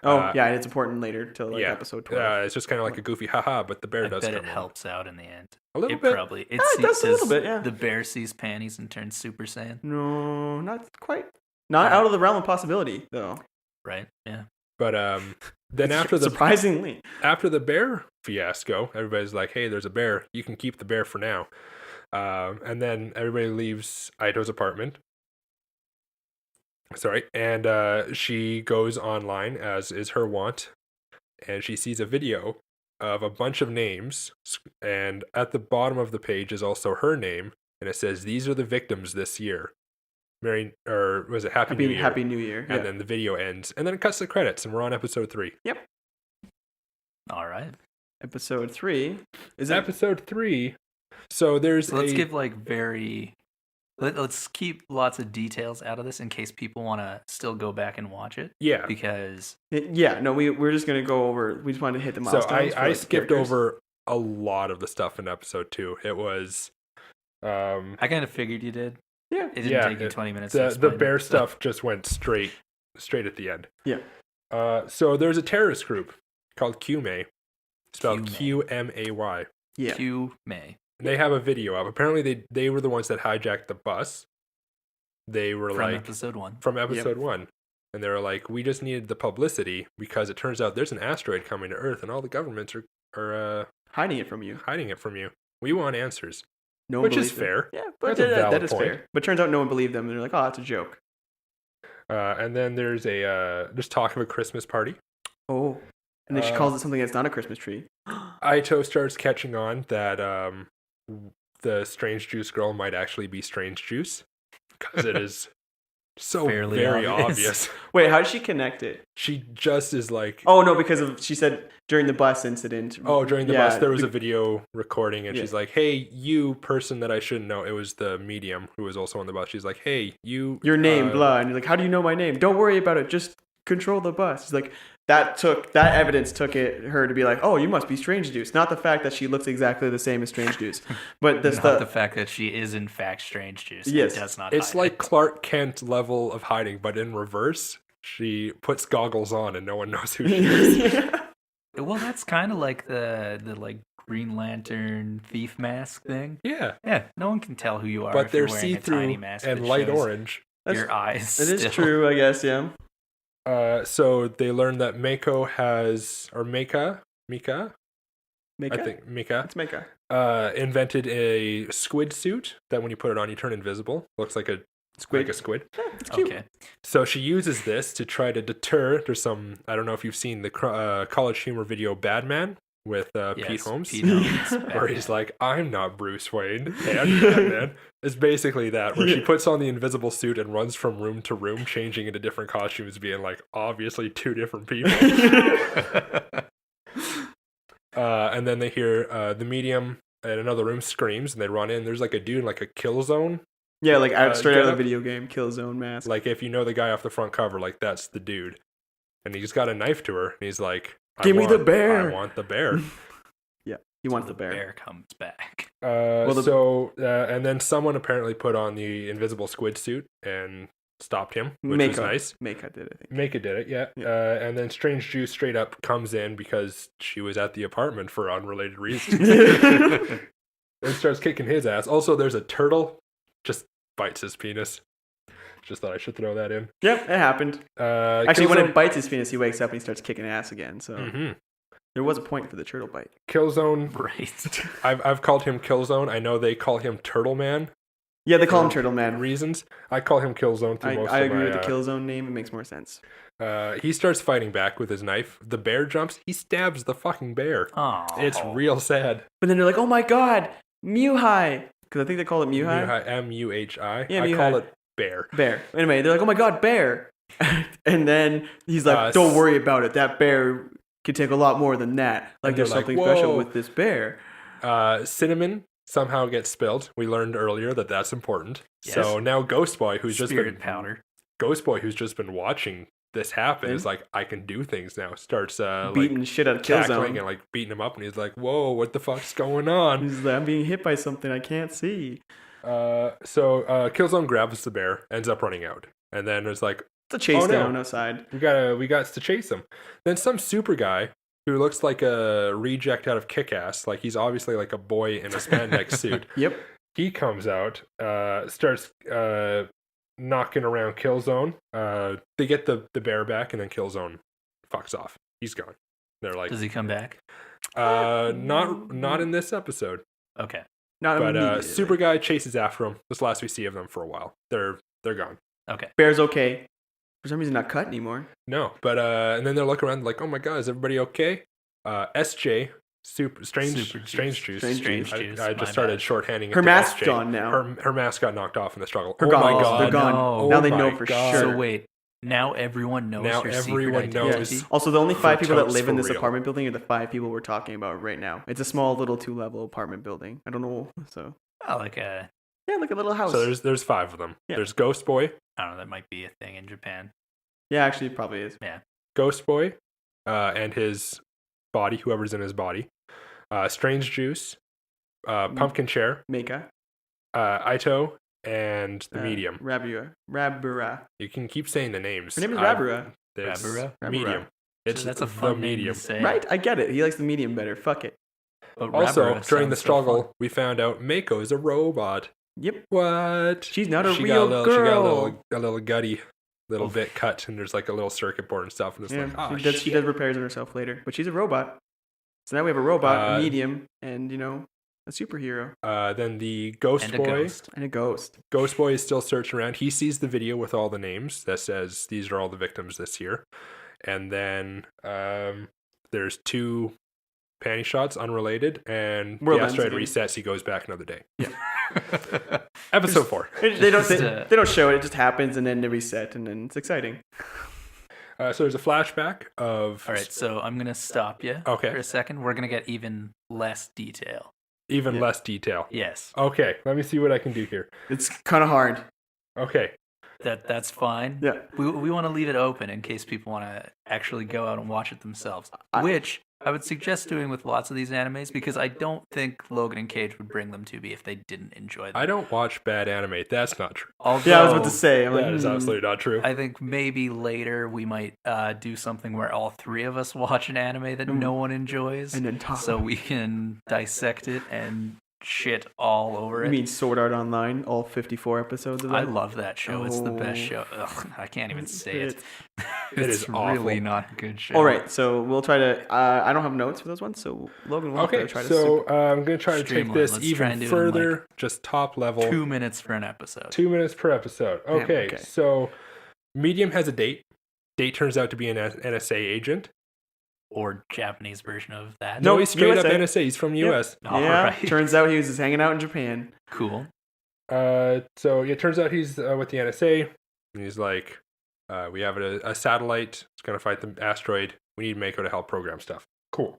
yeah, and it's important later to like
yeah,
episode 12.
it's just kind of like a goofy haha, but the bear
I
does
bet
come
it
in.
helps out in the end.
A little
It
bit.
probably
it does a little bit, yeah.
The bear sees panties and turns Super Saiyan,
No, not quite. Not out of the realm of possibility though.
right? Yeah.
But then after the
surprisingly.
bear fiasco, everybody's like, "Hey, there's a bear. You can keep the bear for now." And then everybody leaves Aito's apartment. Sorry, and she goes online, as is her wont, and she sees a video of a bunch of names, and at the bottom of the page is also her name, and it says, "These are the victims this year." Or was it Happy New Year?
Happy New Year.
And then the video ends, and then it cuts the credits, and we're on episode 3.
All right.
Episode 3 is
Episode 3. So there's
So let's
a
give like let's keep lots of details out of this in case people want to still go back and watch it
yeah.
because
Yeah, no, we're just gonna go over. We just wanted to hit the
So
milestones. for,
I
like, the
skipped
characters.
over a lot of the stuff in episode 2. It was
I kind of figured you did.
Yeah.
It didn't
Yeah,
take you 20 minutes. to
the
explain
bear
it, so-
stuff just went straight at the end.
Yeah.
So there's a terrorist group called QMay, spelled
QMay.
QMAY.
Yeah.
Q May.
They have a video up. Apparently they were the ones that hijacked the bus. They were
From
like
episode 1.
from episode 1. And they were like, we just needed the publicity because it turns out there's an asteroid coming to Earth and all the governments are
Hiding it from you.
hiding it from you. We want answers.
No one
Which is
believed them.
fair.
Yeah, but
That's a
that
valid
is
point.
fair. But turns out no one believed them, and they're like, "Oh, that's a joke."
And then there's there's talk of a Christmas party.
Oh, and then she
Uh,
calls it something that's not a Christmas tree.
Aito starts catching on that the Strange Juice girl might actually be Strange Juice because it is so
Fairly
very
obvious.
obvious.
Wait, how did she connect it?
She just is like,
Oh no, because of she said during the bus incident.
during the
Yeah,
bus there was a video recording, and
Yeah.
she's like, hey, you person that I shouldn't know. It was the medium who was also on the bus. She's like, hey, you.
your name, blah, and you're like, how do you know my name? Don't worry about it. Just control the bus. It's like that evidence took her to be like, oh, you must be Strange Juice. Not the fact that she looks exactly the same as Strange Juice, but
Not the fact that she is in fact Strange Juice.
Yes.
It does not.
It's
hide
like
it.
Clark Kent level of hiding, but in reverse. She puts goggles on and no one knows who she is.
Well, that's kind of like the like Green Lantern thief mask thing.
Yeah,
Yeah, no one can tell who you are.
but
if you're
they're
wearing a tiny
see-through
mask
and
that
light
shows
orange.
Your eyes.
It is
still.
true, I guess. Yeah.
So they learned that Miko Mika,
Mika.
I think Mika,
It's Mika.
invented a squid suit that when you put it on, you turn invisible. Looks like a
Squid.
squid.
Yeah, it's cute.
Okay.
So she uses this to try to deter. There's some, I don't know if you've seen the college humor video Bad Man with Pete
Yes,
Holmes.
Pete Holmes,
Where
Batman.
he's like, I'm not Bruce Wayne. And Batman. It's basically that, where she puts on the invisible suit and runs from room to room, changing into different costumes, being like, obviously two different people. And then they hear the medium in another room screams, and they run in. There's like a dude in like a kill zone.
Yeah, like straight out of
get
the
up.
video game, Killzone mask.
Like if you know the guy off the front cover, like that's the dude. And he's got a knife to her, and he's like,
Give me the bear."
I want the bear.
He wants
the
the bear.
bear comes back.
And then someone apparently put on the invisible squid suit and stopped him, which was nice.
Mika did, I think.
Mika did it, yeah.
Yeah.
And then Strange Juice straight up comes in because she was at the apartment for unrelated reasons and starts kicking his ass. Also, there's a turtle, just bites his penis. Just thought I should throw that in.
Yep, it happened. Actually, when
Killzone-
it bites his penis, he wakes up and he starts kicking ass again. So
Mhm.
there was a point for the turtle bite.
Killzone,
Right.
I've called him Killzone. I know they call him Turtle Man.
Yeah, they call him
For
Turtle Man.
reasons. I call him Killzone through most
I
of
agree
my,
with the Killzone name. It makes more sense.
He starts fighting back with his knife. The bear jumps. He stabs the fucking bear.
Oh,
It's real sad.
But then they're like, oh my god, Muhai. Because I think they call it Muhai.
Muhi.
Yeah,
I call
Muhai.
it bear.
Bear. Anyway, they're like, oh my god, bear. And then he's like, don't worry about it. That bear could take a lot more than that. Like
And they're
there's
like,
something special
"Whoa."
with this bear.
Cinnamon somehow gets spilled. We learned earlier that that's important.
Yes.
So now Ghost Boy, who's
spirit
just been
powder.
Ghost Boy, who's just been watching this happen, is
And-
like, I can do things now. Starts
Beating
like
the shit out of
tackling
Killzone.
and like beating him up, and he's like, "Whoa, what the fuck's going on?"
He's like, I'm being hit by something I can't see.
So Killzone grabs the bear, ends up running out, and then it's like,
It's a chase
Oh, no.
down outside.
we got to chase him. Then some super guy who looks like a reject out of Kick-Ass, like he's obviously like a boy in a spandex suit.
Yep.
He comes out, starts knocking around Killzone. They get the bear back, and then Killzone fucks off. He's gone. They're like,
Does he come back?
not in this episode.
Okay.
Not
But
immediately.
super guy chases after him. This last we see of them for a while. They're gone.
Okay.
Bear's okay. For some reason, not cut anymore.
No, but and then they're looking around like, oh my god, is everybody okay? SJ, strange
Super
juice.
Juice.
Strange
Juice.
I
My
just started
bad.
shorthanding it.
Her
to
mask's
SJ.
gone now.
Her mask got knocked off in the struggle.
Her
oh
gone.
my god,
They're gone.
no.
Now they know
my
for
God.
sure.
So wait, now everyone knows.
Now
her
everyone
secret
knows.
identity?
Also, the only
For
5 people that
totes
live in
for
this
real.
apartment building are the 5 people we're talking about right now. It's a small little 2-level apartment building. I don't know. So
Oh, like a.
yeah, like a little house.
So there's 5 of them.
Yeah.
There's Ghost Boy,
I don't know. That might be a thing in Japan.
yeah, actually, it probably is.
Ghost Boy, and his body, whoever's in his body. Strange Juice, Pumpkin Chair,
Mika.
Aito, and the medium.
Rabura.
You can keep saying the names.
Her name is Rabura.
It's
Rabura?
Medium. It's
That's a
the
fun name
medium.
to say.
Right? I get it. He likes the medium better. Fuck it.
But
Also,
Rabura
during the
sounds so fun.
struggle, we found out Mako is a robot.
Yep.
What?
She's not a
She
real
got
girl.
a little gutty. little
Oof.
bit cut, and there's like a little circuit board and stuff, and it's
Yeah,
like, oh,
she does repairs on herself later, but she's a robot. So now we have a robot, a medium, and a superhero
Then the Ghost
And a
Boy.
ghost.
and a ghost.
Ghost Boy is still searching around. He sees the video with all the names that says these are all the victims this year. And then there's 2 panty shots unrelated, and
World
the
ends
asteroid
again.
resets. He goes back another day. Episode 4.
They don't
Just,
they don't show it. It just happens, and then they reset, and then it's exciting.
So there's a flashback of
All right, so I'm gonna stop you
Okay.
for a second. We're gonna get even less detail.
even less detail.
Yes,
Okay, let me see what I can do here.
It's kind of hard.
Okay,
that's fine.
Yeah.
We want to leave it open in case people want to actually go out and watch it themselves, which I would suggest doing with lots of these animes because I don't think Logan and Cage would bring them to me if they didn't enjoy them.
I don't watch bad anime. That's not true.
Although,
Yeah, I was about to say. I'm like,
That is absolutely not true.
I think maybe later we might do something where all 3 of us watch an anime that no one enjoys,
and then talk.
so we can dissect it and shit all over
You
it.
mean Sword Art Online? All 54 episodes of that?
I love that show. It's the best
Oh.
show. Ugh, I can't even say it.
It
It's
is
really
awful.
not a good show.
All right, so we'll try to. I don't have notes for those ones, so Logan will have
Okay,
to try to.
so I'm going to try to take
Streamline.
this
Let's try and
even
do it in,
further, just top level.
2 minutes for an episode.
2 minutes per episode.
Damn,
Okay,
okay.
so Medium has a date. Date turns out to be an NSA agent.
Or Japanese version of that.
No,
No, he's straight
USA.
up NSA. He's from
Yep.
US.
All
yeah,
right.
turns out he was just hanging out in Japan.
Cool.
So it turns out he's with the NSA. And he's like, we have a satellite. It's going to fight the asteroid. We need Mako to help program stuff. Cool.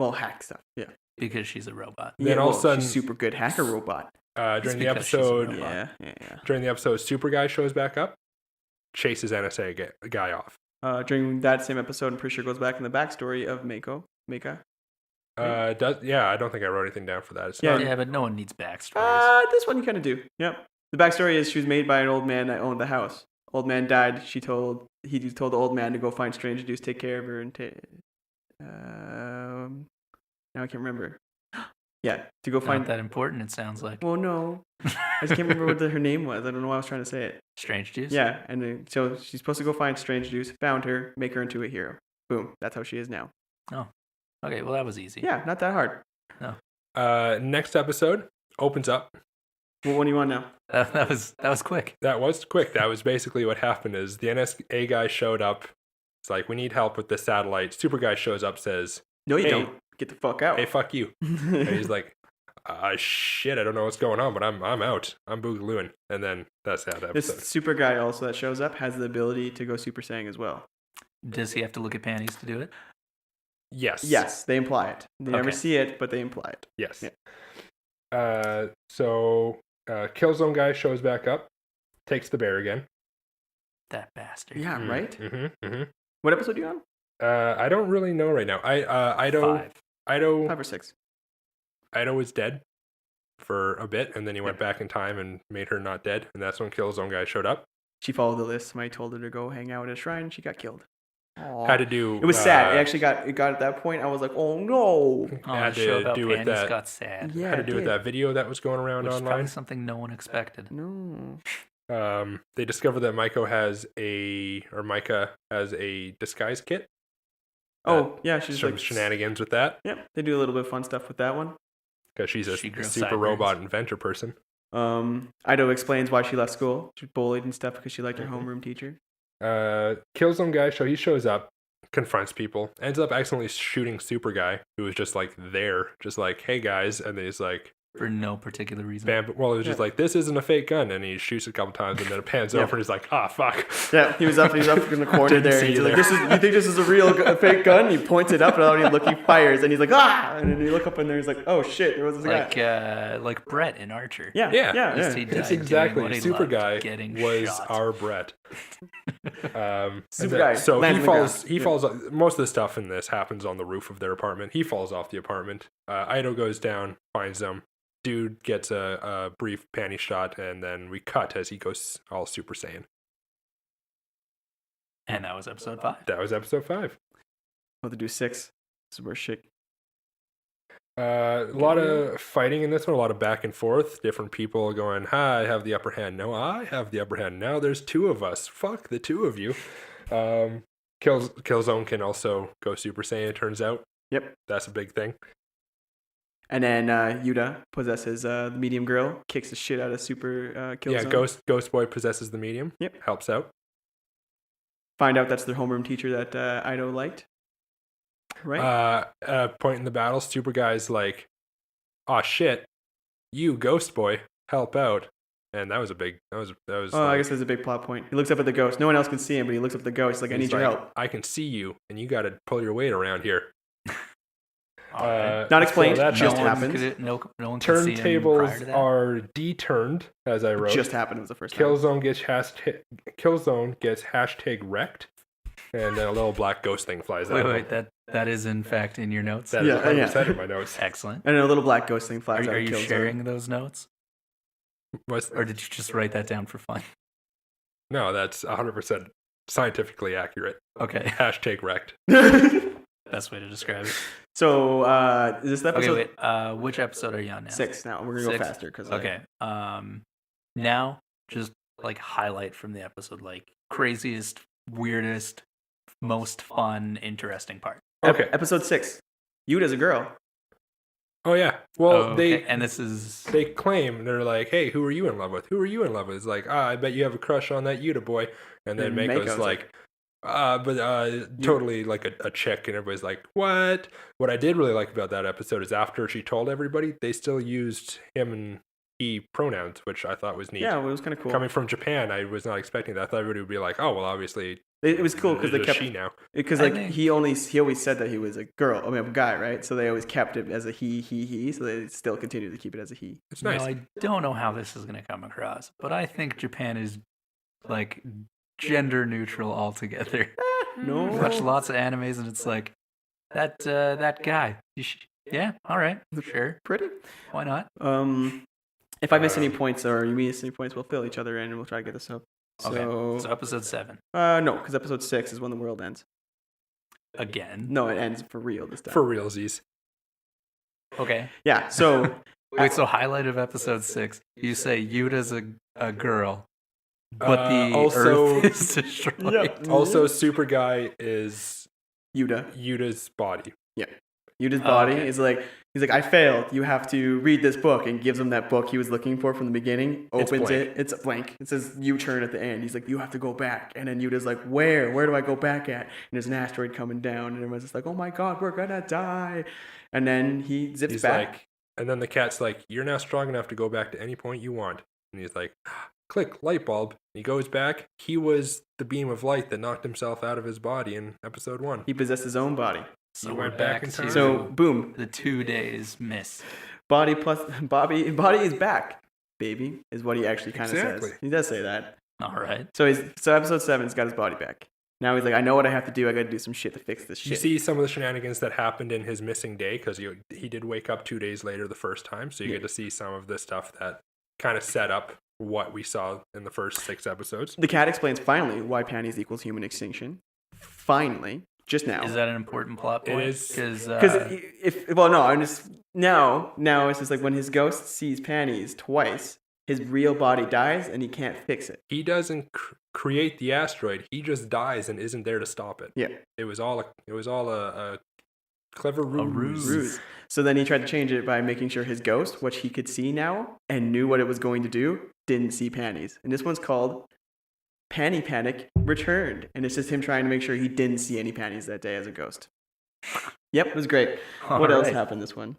Well, hack stuff. Yeah.
Because she's a robot.
Then
yeah,
all of a
well,
sudden-
she's super good hacker robot.
During the
because she's a
episode,
robot.
Yeah.
during the episode, Super Guy shows back up, chases NSA guy off.
During that same episode, I'm pretty sure it goes back in the backstory of Mako. Mika.
I don't think I wrote anything down for that. It's
Yeah,
not,
Yeah, but no one needs backstories.
This one you kind of do. Yep. The backstory is she was made by an old man that owned the house. Old man died. He told the old man to go find Strange Juice, take care of her, and now I can't remember. Yeah, to go
Not
find.
that important, it sounds like.
Oh no, I just can't remember what her name was. I don't know why I was trying to say it.
Strange Juice?
Yeah, and so she's supposed to go find Strange Juice. Found her, make her into a hero. Boom. That's how she is now.
Okay, well, that was easy.
Yeah, not that hard.
next episode opens up.
Well, what do you want now?
That was quick.
That was quick. That was basically what happened is the NSA guy showed up. It's like, we need help with the satellite. Super Guy shows up, says,
No, you
Hey.
don't. Get the fuck out.
hey, fuck you. And he's like, shit, I don't know what's going on, but I'm out. I'm boogalooing. And then that's how that
This
episode.
super guy also that shows up has the ability to go Super Saiyan as well.
Does he have to look at panties to do it?
Yes.
Yes, they imply it. They never
Okay.
see it, but they imply it.
Yes.
Yeah.
So Killzone guy shows back up, takes the bear again.
That bastard.
Yeah, right?
Mm-hmm, mm-hmm.
What episode are you on?
I don't really know right now.
Five.
Ido
5 or 6.
was dead for a bit, and then he went back in time and made her not dead, and that's when Killzone guy showed up.
She followed the list. Somebody told her to go hang out at a shrine, and she got killed.
Had to do.
It was sad. It got at that point. I was like, oh no.
Oh,
Had
the show
to
about
do with
panties
that.
got sad.
Yeah,
had to
it
do with
did.
that video that was going around
Which is probably
online.
something no one expected.
No.
They discovered that Micah has a disguise kit.
Oh, yeah. She's
Some
like
shenanigans with that
Yep. They do a little bit of fun stuff with that one.
because she's a
She grew
super
sideburns.
robot inventor person.
Ido explains why she left school. She was bullied and stuff because she liked her
Mm-hmm.
homeroom teacher.
Killzone guy, he shows up, confronts people, ends up accidentally shooting Super Guy, who was just like there, just like, hey guys, and then he's like,
For no particular reason.
bam. Well, it was just like, this isn't a fake gun, and he shoots a couple times, and then it pans
Yeah.
over, and he's like, ah, fuck.
Yeah, he was up in the corner
Didn't
there.
see
He's
you
like,
there.
you think this is a fake gun? He points it up, and already look, he fires, and he's like, ah! And then you look up, and there's like, oh shit, there was this guy.
Like Brett in Archer.
Yeah,
Yeah.
yeah,
At least
yeah.
he died
It's
doing
exactly
what he
Super
loved,
Guy
getting
was
shot.
our Brett.
Super Guy
So
lands
he
on the
falls.
ground.
He
Yeah.
falls. Most of the stuff in this happens on the roof of their apartment. He falls off the apartment. Ido goes down, finds them. Dude gets a brief panty shot, and then we cut as he goes all Super Saiyan.
And that was episode 5.
That was episode 5.
I'll have to do 6. This is where shit.
A lot of fighting in this one, a lot of back and forth. Different people going, I have the upper hand. No, I have the upper hand. Now there's two of us. Fuck the two of you. Killzone can also go Super Saiyan, it turns out.
Yep.
That's a big thing.
And then Yuta possesses the medium girl, kicks the shit out of Super Killzone.
Yeah, Ghost Boy possesses the medium.
Yep.
Helps out.
Find out that's their homeroom teacher that Ido liked. Right?
At a point in the battle, Super Guy's like, "Oh shit, you Ghost Boy, help out!" And that was a big. That was.
Oh, I guess there's a big plot point. He looks up at the ghost. No one else can see him, but he looks up at the ghost like, "I need your help."
I can see you, and you got to pull your weight around here.
Not explained.
So that
just
no one
happens.
no one could see him prior to
Turntables
that.
are deturned, as I wrote.
Just happened. It was the first time.
Killzone gets hashtag wrecked, and then a little black ghost thing flies out.
Wait, that is in fact in your notes.
That is 100% in my notes.
Excellent.
And then a little black ghost thing flies out.
Are
of
you
Killzone.
sharing those notes,
What's-
or did you just write that down for fun?
No, that's 100% scientifically accurate.
Okay,
Hashtag wrecked.
best way to describe it.
So is this the episode
Okay, wait. Which episode are you on now?
6 now? We're gonna go
6?
faster because
Okay. Now just like highlight from the episode, like craziest, weirdest, most fun, interesting part.
Okay.
Episode 6. Yuta's a girl.
Oh yeah. Well,
Okay, and this is
they claim, they're like, "Hey, who are you in love with? Who are you in love with?" It's like, I bet you have a crush on that Yuta boy. And then
And
Mako's
Mako's
like, totally like a chick, and everybody's like, "What?" What I did really like about that episode is after she told everybody, they still used him and he pronouns, which I thought was neat.
Yeah, well, it was kind of cool.
Coming from Japan, I was not expecting that. I thought everybody would be like, "Oh, well, obviously."
It was cool because they
it's
kept
she now.
because
I
like
think-
he always said that he was a girl. I mean, a guy, right? So they always kept it as a he. So they still continue to keep it as a he.
It's nice.
Now, I don't know how this is going to come across, but I think Japan is like gender neutral altogether.
No,
I watch lots of animes, and it's like that guy. Yeah, all right, sure,
pretty.
why not?
If I miss any points or you miss any points, we'll fill each other in and we'll try to get this up.
Okay,
So,
so episode 7
no, because episode 6 is when the world ends.
again.
No, it ends for real this time.
For realsies.
Okay,
Yeah. So
wait. So highlight of episode 6, you say Yuta's a girl, but the
also-
Earth is destroyed.
Yeah.
Also, Super Guy is
Yuta's
body.
Yuta's body
okay.
is like, he's like, I failed. You have to read this book, and gives him that book he was looking for from the beginning.
It's
Opens
blank.
it. It's blank. It says U-turn at the end. He's like, you have to go back. And then Yuta's like, where? Where do I go back at? And there's an asteroid coming down, and everyone's just like, oh my god, we're gonna die. And then he zips
He's
back.
like, and then the cat's like, "You're now strong enough to go back to any point you want." And he's like, click, light bulb. He goes back. He was the beam of light that knocked himself out of his body in episode 1.
He possessed his own body.
So
You
we're
went back
back
in
to
time.
So boom,
the 2 days missed.
body plus body is back. Baby is what he actually kind of
Exactly.
says. He does say that.
All right.
So episode 7's got his body back. Now he's like, I know what I have to do. I got to do some shit to fix this shit.
You see some of the shenanigans that happened in his missing day because he did wake up 2 days later the first time. So you get to see some of the stuff that kind of set up what we saw in the first 6 episodes.
The cat explains finally why panties equals human extinction. Finally, just now.
Is that an important plot
It
point?
is.
Because I'm
Uh,
just now it's just like when his ghost sees panties twice, his real body dies and he can't fix it.
He doesn't create the asteroid. He just dies and isn't there to stop it.
Yeah,
It was all a clever ruse.
ruse. So then he tried to change it by making sure his ghost, which he could see now and knew what it was going to do, didn't see panties. And this one's called Panty Panic Returned, and it's just him trying to make sure he didn't see any panties that day as a ghost. Yep, it was great. What else happened this one?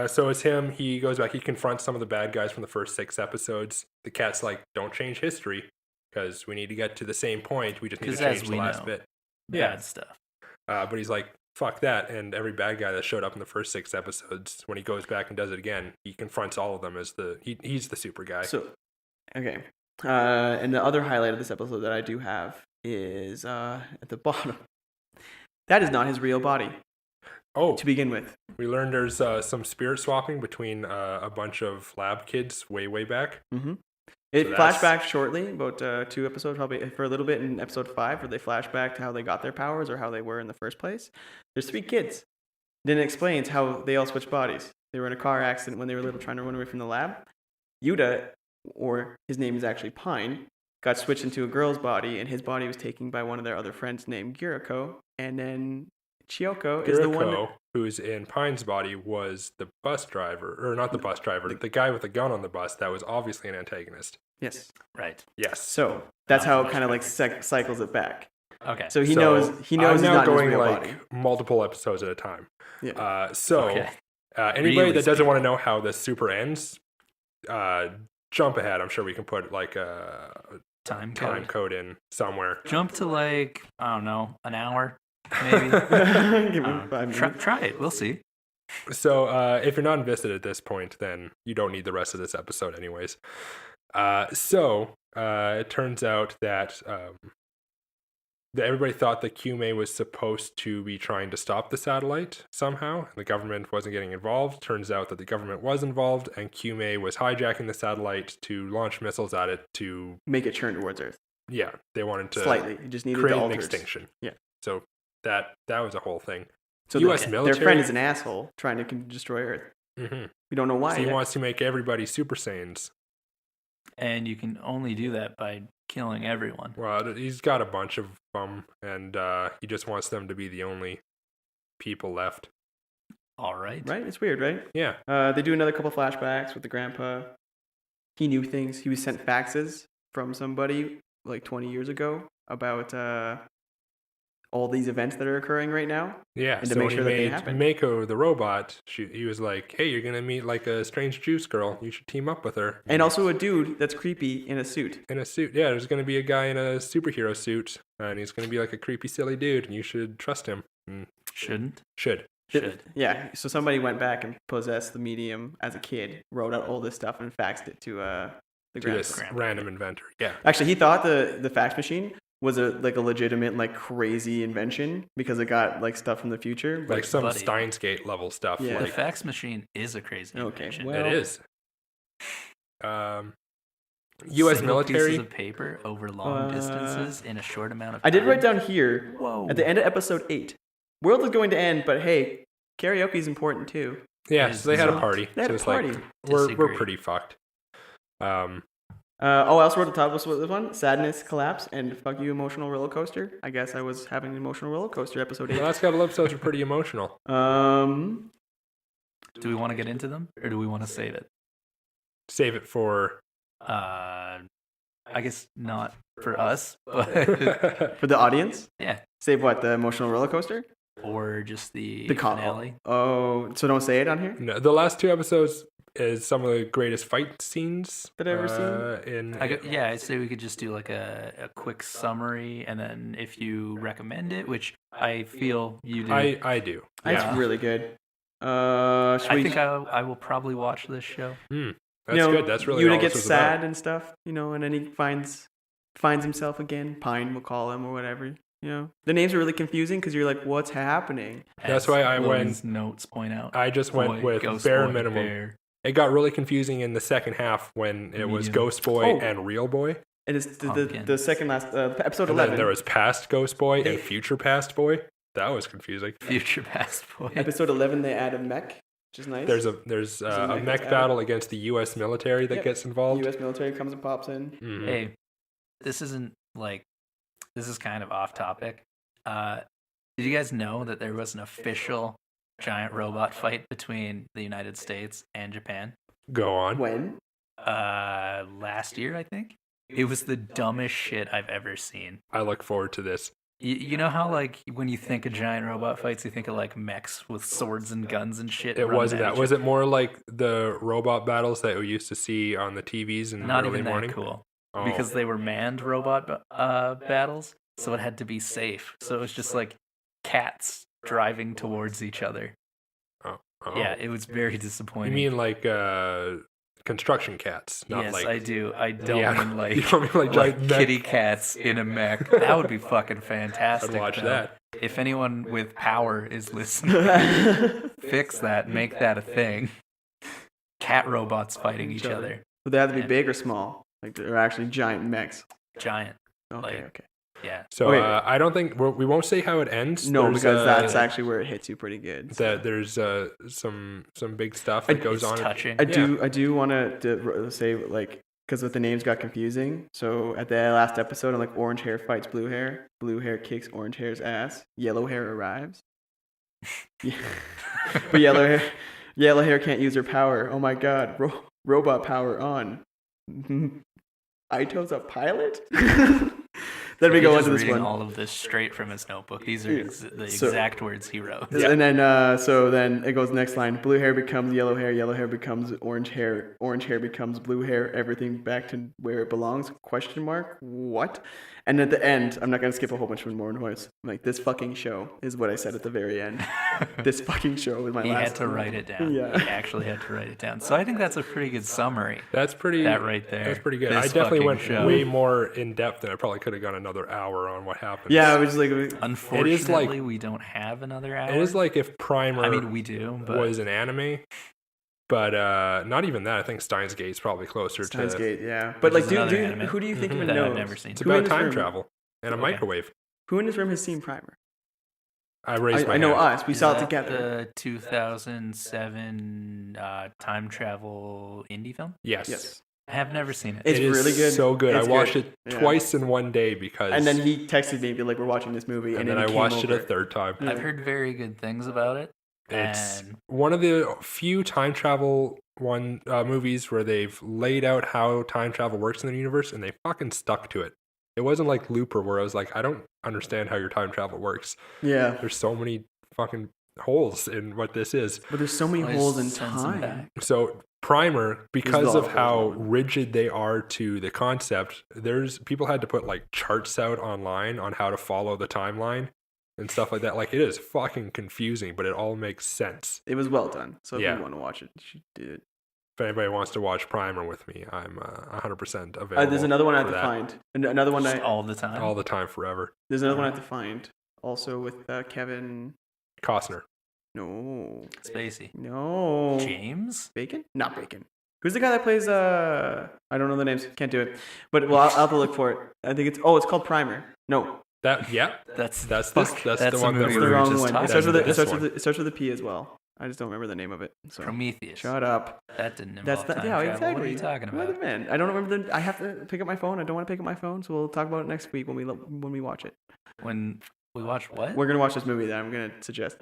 So it's him. He goes back. He confronts some of the bad guys from the first 6 episodes. The cat's like, "Don't change history because we need to get to the same point. We just need to
'Cause
change
as
the
we
last
know.
bit."
Bad stuff.
But he's like, "Fuck that!" And every bad guy that showed up in the first 6 episodes, when he goes back and does it again, he confronts all of them as he's the super guy.
So, okay. And the other highlight of this episode that I do have is at the bottom. That is not his real body
Oh,
to begin with.
we learned there's some spirit swapping between a bunch of lab kids way back.
Mm-hmm. It
So
flashed
that's-
back shortly, about 2 episodes, probably for a little bit in episode 5, where they flash back to how they got their powers or how they were in the first place. There's 3 kids. Then it explains how they all switch bodies. They were in a car accident when they were little, trying to run away from the lab. Yuta, or his name is actually Pine, got switched into a girl's body, and his body was taken by one of their other friends named Giriko. And then Chiyoko is the one.
Giriko, who's in Pine's body, was the bus driver, or not the bus driver, the guy with the gun on the bus that was obviously an antagonist.
Yes.
Right.
Yes.
So that's how it
Not
kind of like
much
cycles it back.
Okay.
So he knows. He knows
I'm
he's
now
not
going
in his real
like
body.
multiple episodes at a time.
Yeah.
Okay.
Anybody
Really
that doesn't want to know how the super ends, jump ahead. I'm sure we can put like a
Time
time code in somewhere.
Jump to like, I don't know, an hour, maybe.
Give me 5 minutes.
Try it. We'll see.
So if you're not invested at this point, then you don't need the rest of this episode anyways. It turns out that everybody thought that Kyume was supposed to be trying to stop the satellite somehow, and the government wasn't getting involved. Turns out that the government was involved, and Kyume was hijacking the satellite to launch missiles at it to...
Make it turn towards Earth.
Yeah, they wanted to
Slightly. You just needed
create
to
an
alter.
extinction.
Yeah.
So that was a whole thing.
So
US
their
military...
friend is an asshole trying to destroy Earth.
Mm-hmm.
We don't know why.
So he
yet.
wants to make everybody Super Saiyans.
And you can only do that by killing everyone.
Well, he's got a bunch of them, and he just wants them to be the only people left.
All right.
Right? It's weird, right?
Yeah.
They do another couple flashbacks with the grandpa. He knew things. He was sent faxes from somebody like 20 years ago about all these events that are occurring right now.
Yeah,
And to
so
make
when
sure
he
that they
made
happen.
Mako the robot, he was like, hey, you're going to meet like a strange juice girl. You should team up with her.
And also a dude that's creepy in a suit.
In a suit. Yeah, there's going to be a guy in a superhero suit, and he's going to be like a creepy, silly dude, and you should trust him. And
Shouldn't.
should.
Should.
Yeah, so somebody went back and possessed the medium as a kid, wrote out all this stuff, and faxed it to the
To
grandpa.
this
Grandpa.
random inventor. Yeah.
Actually, he thought the fax machine was a legitimate crazy invention because it got like stuff from the future. But
Like some
buddy.
Steins Gate level stuff.
Yeah.
The
Like,
fax machine is a crazy
Okay,
invention.
well-
it is. U.S.
Single
military.
pieces of paper over long distances in a short amount of time.
I did write down here
Whoa.
at the end of episode 8, world is going to end, but hey, karaoke is important too.
Yeah,
Is
so they had a
not-
party.
They had
so
a
it's
party.
like, we're
Disagree.
pretty fucked.
I also wrote the top of this one: sadness, collapse, and fuck you, emotional roller coaster. I guess I was having an emotional roller coaster episode
The
8.
last couple episodes were pretty emotional.
Um,
Do we want to get into them or do we want to save it?
Save it for.
I guess not for us, but
for the audience,
yeah.
save what, the emotional roller coaster,
Or just the
con-
finale.
Oh, so don't say it on here.
No, the last two episodes is some of the greatest fight scenes
That I've ever
seen.
Yeah, I'd say we could just do like a quick summary, and then if you recommend it, which I feel you do,
I do.
That's
Yeah,
really good. Should
I
we
think I will probably watch this show.
that's good. That's really
Yuta
all
gets
this was
sad
about.
and stuff, and then he finds himself again. Pine, we'll call him or whatever. The names are really confusing because you're like, what's happening?
That's
As
why I
Logan's notes point out.
I just went
Boy,
with
Ghost
bare
Boy,
minimum.
Bear.
It got really confusing in the second half when it was
Medium.
Ghost Boy
Oh.
and Real Boy.
And it's the
Pumpkins.
second last episode
And then
11.
there was Past Ghost Boy and Future Past Boy. That was confusing.
Future Past Boy.
Episode 11, they add a mech, which is nice.
There's a
mech
mech
that's
battle against the U.S. military that
Yep.
gets involved.
U.S. military comes and pops in.
Mhm.
Hey, this is kind of off topic. Did you guys know that there was an official giant robot fight between the United States and Japan?
Go on.
When?
Last year, I think. It was the dumbest shit I've ever seen.
I look forward to this.
You know how when you think of giant robot fights, you think of like mechs with swords and guns and shit.
It
running
wasn't
at
that.
each
Was it more like the robot battles that we used to see on the TVs in
Not
the early
even
morning?
that cool.
Oh.
Because they were manned robot battles, so it had to be safe. So it was just like cats driving towards each other.
Oh.
Yeah, it was very
You
disappointing.
mean like construction cats, not
yes,
like
I do. I don't
Yeah.
mean like,
You don't mean like
like
giant mech?
kitty cats in a mech. That would be fucking fantastic.
I'd watch
though.
that.
If anyone with power is listening, fix that. Make that a thing. Cat robots fighting each other.
Would they have to be
Yeah.
big or small? Like they're actually giant mechs.
Giant.
Okay,
Like-
okay.
Yeah.
So
Okay.
I don't think we won't say how it ends.
No,
There's,
because that's actually where it hits you pretty good.
that there's some big stuff
I-
that goes
It's
on.
touching.
I do want to say, like, because with the names got confusing. So at the last episode, I'm like, orange hair fights blue hair kicks orange hair's ass, yellow hair arrives. Yeah. But yellow hair can't use her power. Oh my god, robot power on. Aito's a pilot. Then we
He's
go
just
into this
reading
one.
all of this straight from his notebook. These are the
So-
exact words he wrote.
And then so then it goes next line. Blue hair becomes yellow hair becomes orange hair becomes blue hair, everything back to where it belongs, question mark, what? And at the end, I'm not going to skip a whole bunch of more noise. I'm like, this fucking show is what I said at the very end. This fucking show was my
He
last
had to write it down.
Yeah.
He actually had to write it down. So I think that's a pretty good summary.
That's pretty.
That right there.
That's pretty good.
This
I definitely
fucking
went
show.
way more in depth than I probably could have gone another hour on what happened.
Yeah, I was like,
Unfortunately, we don't have another hour.
It is like if Primer
I mean, we do, but
was an anime, but not even that. I think Steins Gate's probably closer
Steins
to.
Gate, yeah. But
Which
like,
is another
dude,
anime
who do you think even
that I've
knows?
never seen.
It's
Who in
about
this
time
room-
travel and a
Okay.
microwave.
Who in this room has seen Primer?
I raised my
I know
hand.
us. We
Is
saw it
that
together.
The 2007 time travel indie film.
Yes.
Yes.
I have never seen it.
It's
It is
really good.
So good.
It's
I watched
good.
it
Yeah.
twice in one day because.
And then he texted me and be like, "We're watching this movie,"
and then
he
I
came
watched it
over.
a third time.
Yeah.
I've heard very good things about it.
It's
And
one of the few time travel movies where they've laid out how time travel works in the universe, and they fucking stuck to it. It wasn't like Looper, where I was like, I don't understand how your time travel works.
Yeah,
There's so many fucking holes in what this is.
but there's so many
Always
holes in
sends them
time.
Mm-hmm.
back.
So Primer, because
a
of
lot of
how
holes in it.
rigid they are to the concept, there's people had to put like charts out online on how to follow the timeline and stuff like that. Like it is fucking confusing, but it all makes sense.
It was well done. So if
Yeah.
you want to watch it, you should do it.
If anybody wants to watch Primer with me, I'm 100% available.
There's another one I have
for
to
that.
find. Another one
Just
I.
all the time.
all the time, forever.
There's another one I have to find. Also with Kevin.
Costner.
No.
Spacey.
No.
James?
Bacon? Not Bacon. Who's the guy that plays? I don't know the names. Can't do it. But well, I'll have to look for it. I think it's. Oh, it's called Primer. No,
That yeah,
That's
that's
fuck,
that's
that's
the one
the
that
movie
it's
we
the
were
wrong
just
one. It
talking
starts with
about.
it starts
This
with
one.
it starts with a P as well. I just don't remember the name of it. So
Prometheus.
shut up.
That didn't involve
That's
time
not. Yeah,
travel.
exactly.
What are you talking
What
about?
the man? I don't remember the. I have to pick up my phone. I don't want to pick up my phone, so we'll talk about it next week when we watch it.
When we watch what?
We're gonna watch this movie that I'm gonna suggest.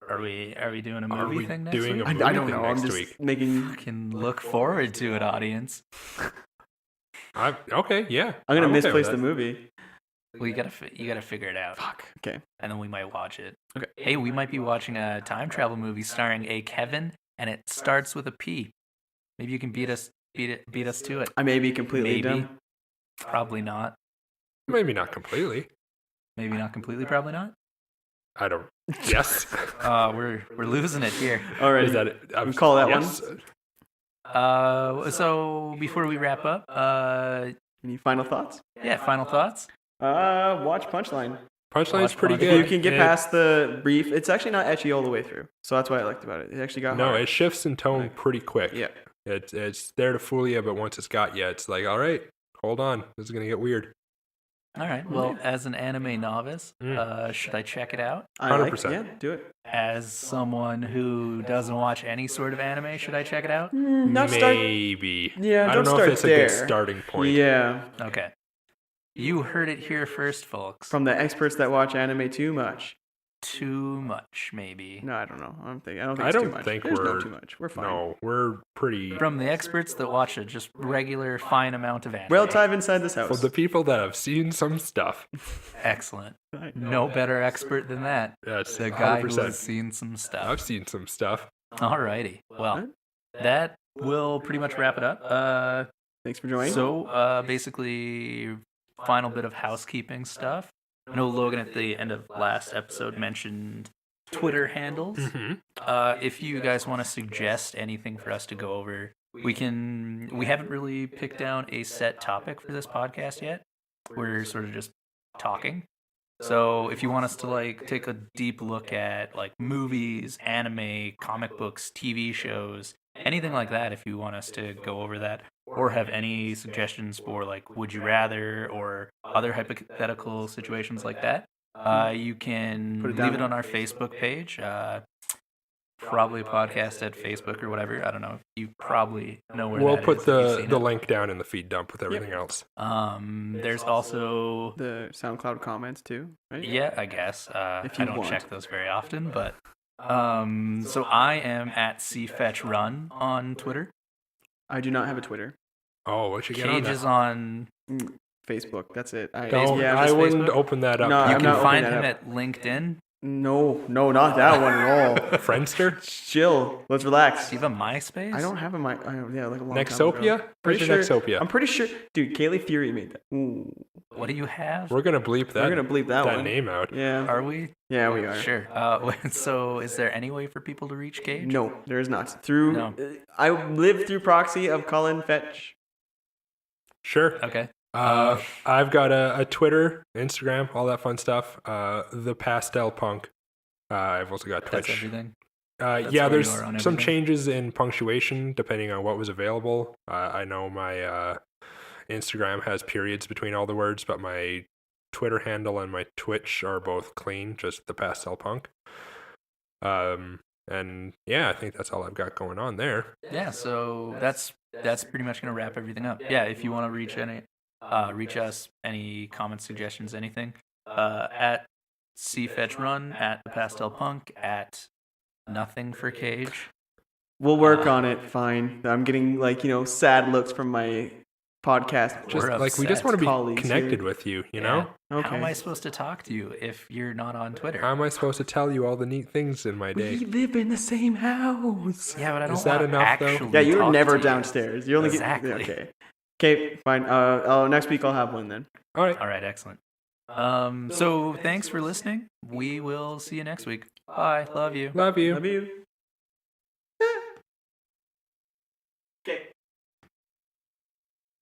Are we doing a
Are
movie
we
thing next
doing
week?
a
I
movie
don't
thing
know. I'm
next
just
week?
making.
Can look forward to it, audience.
Okay, yeah.
I'm gonna
okay with
misplace
that.
the movie.
Well, you gotta figure it out,
Fuck. Okay.
and then we might watch it.
Okay.
Hey, we might be watching a time travel movie starring a Kevin, and it starts with a P. Maybe you can beat us to it.
I may be completely
Maybe.
dumb.
Probably not.
Maybe not completely.
Maybe not completely. Probably not.
I don't. Yes.
We're losing it here.
All right.
Is that it?
We call that
yes.
So before we wrap up,
Any final thoughts?
yeah, final thoughts.
Watch Punchline.
Punchline's
Watch
pretty
Punchline.
good.
If you can get
It-
past the brief, it's actually not etchy all the way through. So that's what I liked about it. It actually got
No,
hard.
it shifts in tone pretty quick.
Yeah.
It's there to fool you, but once it's got you, it's like, all right, hold on, this is gonna get weird.
All right. Well, as an anime novice,
Mm.
should I check it out?
I like,
100%.
yeah, do it.
As someone who doesn't watch any sort of anime, should I check it out?
Not start.
Maybe.
Yeah,
I don't
don't
know
start
if it's a
there.
good starting point.
Yeah,
Okay. You heard it here first, folks.
from the experts that watch anime too much.
Too much, maybe.
No, I don't know. I don't think it's
I
too
don't
much.
think
There's no
we're-
too much. We're fine.
No, we're pretty.
From the experts that watch a just regular fine amount of anime.
Well, time inside this house.
For the people that have seen some stuff.
Excellent. No better expert than that.
That's
The guy who
100%.
has seen some stuff.
I've seen some stuff.
Alrighty. Well, that will pretty much wrap it up.
Thanks for joining.
So, basically, final bit of housekeeping stuff. I know Logan at the end of last episode mentioned Twitter handles.
Mhm.
If you guys want to suggest anything for us to go over, we haven't really picked down a set topic for this podcast yet. We're sort of just talking. So if you want us to like take a deep look at like movies, anime, comic books, TV shows, anything like that, if you want us to go over that, or have any suggestions for like would you rather or other hypothetical situations like that, you can
Put it
leave
down.
it on our Facebook page. Probably a podcast at Facebook or whatever. I don't know. You probably know where
We'll
that
put
is if you've
the
seen
the
it.
link down in the feed dump with everything else.
There's also
The SoundCloud comments too, right?
yeah, I guess.
If
I
you
don't
want.
check those very often, but so I am at CFetchRun on Twitter.
I do not have a Twitter.
Oh, what you get on
Cage
that?
is on.
Facebook. That's it.
Don't,
yeah,
I
just
wouldn't
Facebook?
open that up.
No,
You
I'm
can
not
find
opening
him
that
at LinkedIn.
No, not that one at all.
Friendster?
Chill. Let's relax.
Do you have a MySpace?
I don't have a mic. Yeah, like a long time
Nexopia?
ago.
Pretty sure Nexopia.
I'm pretty sure, dude. Kaylee Fury made that. Ooh,
What do you have?
We're gonna bleep that.
we're gonna bleep that one.
name out.
Yeah.
Are we?
Yeah, we are.
Sure. So, is there any way for people to reach Cage?
No, there is not. Through
No.
I lived through proxy of Colin Fetch.
Sure.
Okay.
I've got a Twitter, Instagram, all that fun stuff. The Pastel Punk. I've also got
That's
Twitch.
everything.
Yeah,
where you
there's
are on
some
everything.
changes in punctuation depending on what was available. I know my Instagram has periods between all the words, but my Twitter handle and my Twitch are both clean, just the Pastel Punk. And yeah, I think that's all I've got going on there.
Yeah. So that's pretty much gonna wrap everything up. Yeah. If you want to reach us, any comments, suggestions, anything, at CFetchRun, at the Pastel Punk, at Nothing for Cage.
We'll work on it. Fine. I'm getting sad looks from my podcast.
Just
We're
like we just
upset.
want to be
Colleagues
connected
here.
with you, you know?
Yeah.
Okay.
How am I supposed to talk to you if you're not on Twitter?
How am I supposed to tell you all the neat things in my day?
We live in the same house.
Yeah, but I don't
Is that
want
enough, though?
actually
Yeah, you're
talk
never
to you.
downstairs. You only
Exactly.
get okay. Okay, fine. Next week I'll have one then.
All right.
All right, excellent. So thanks for listening. We will see you next week. Bye. Love you.
Love you.
Love you.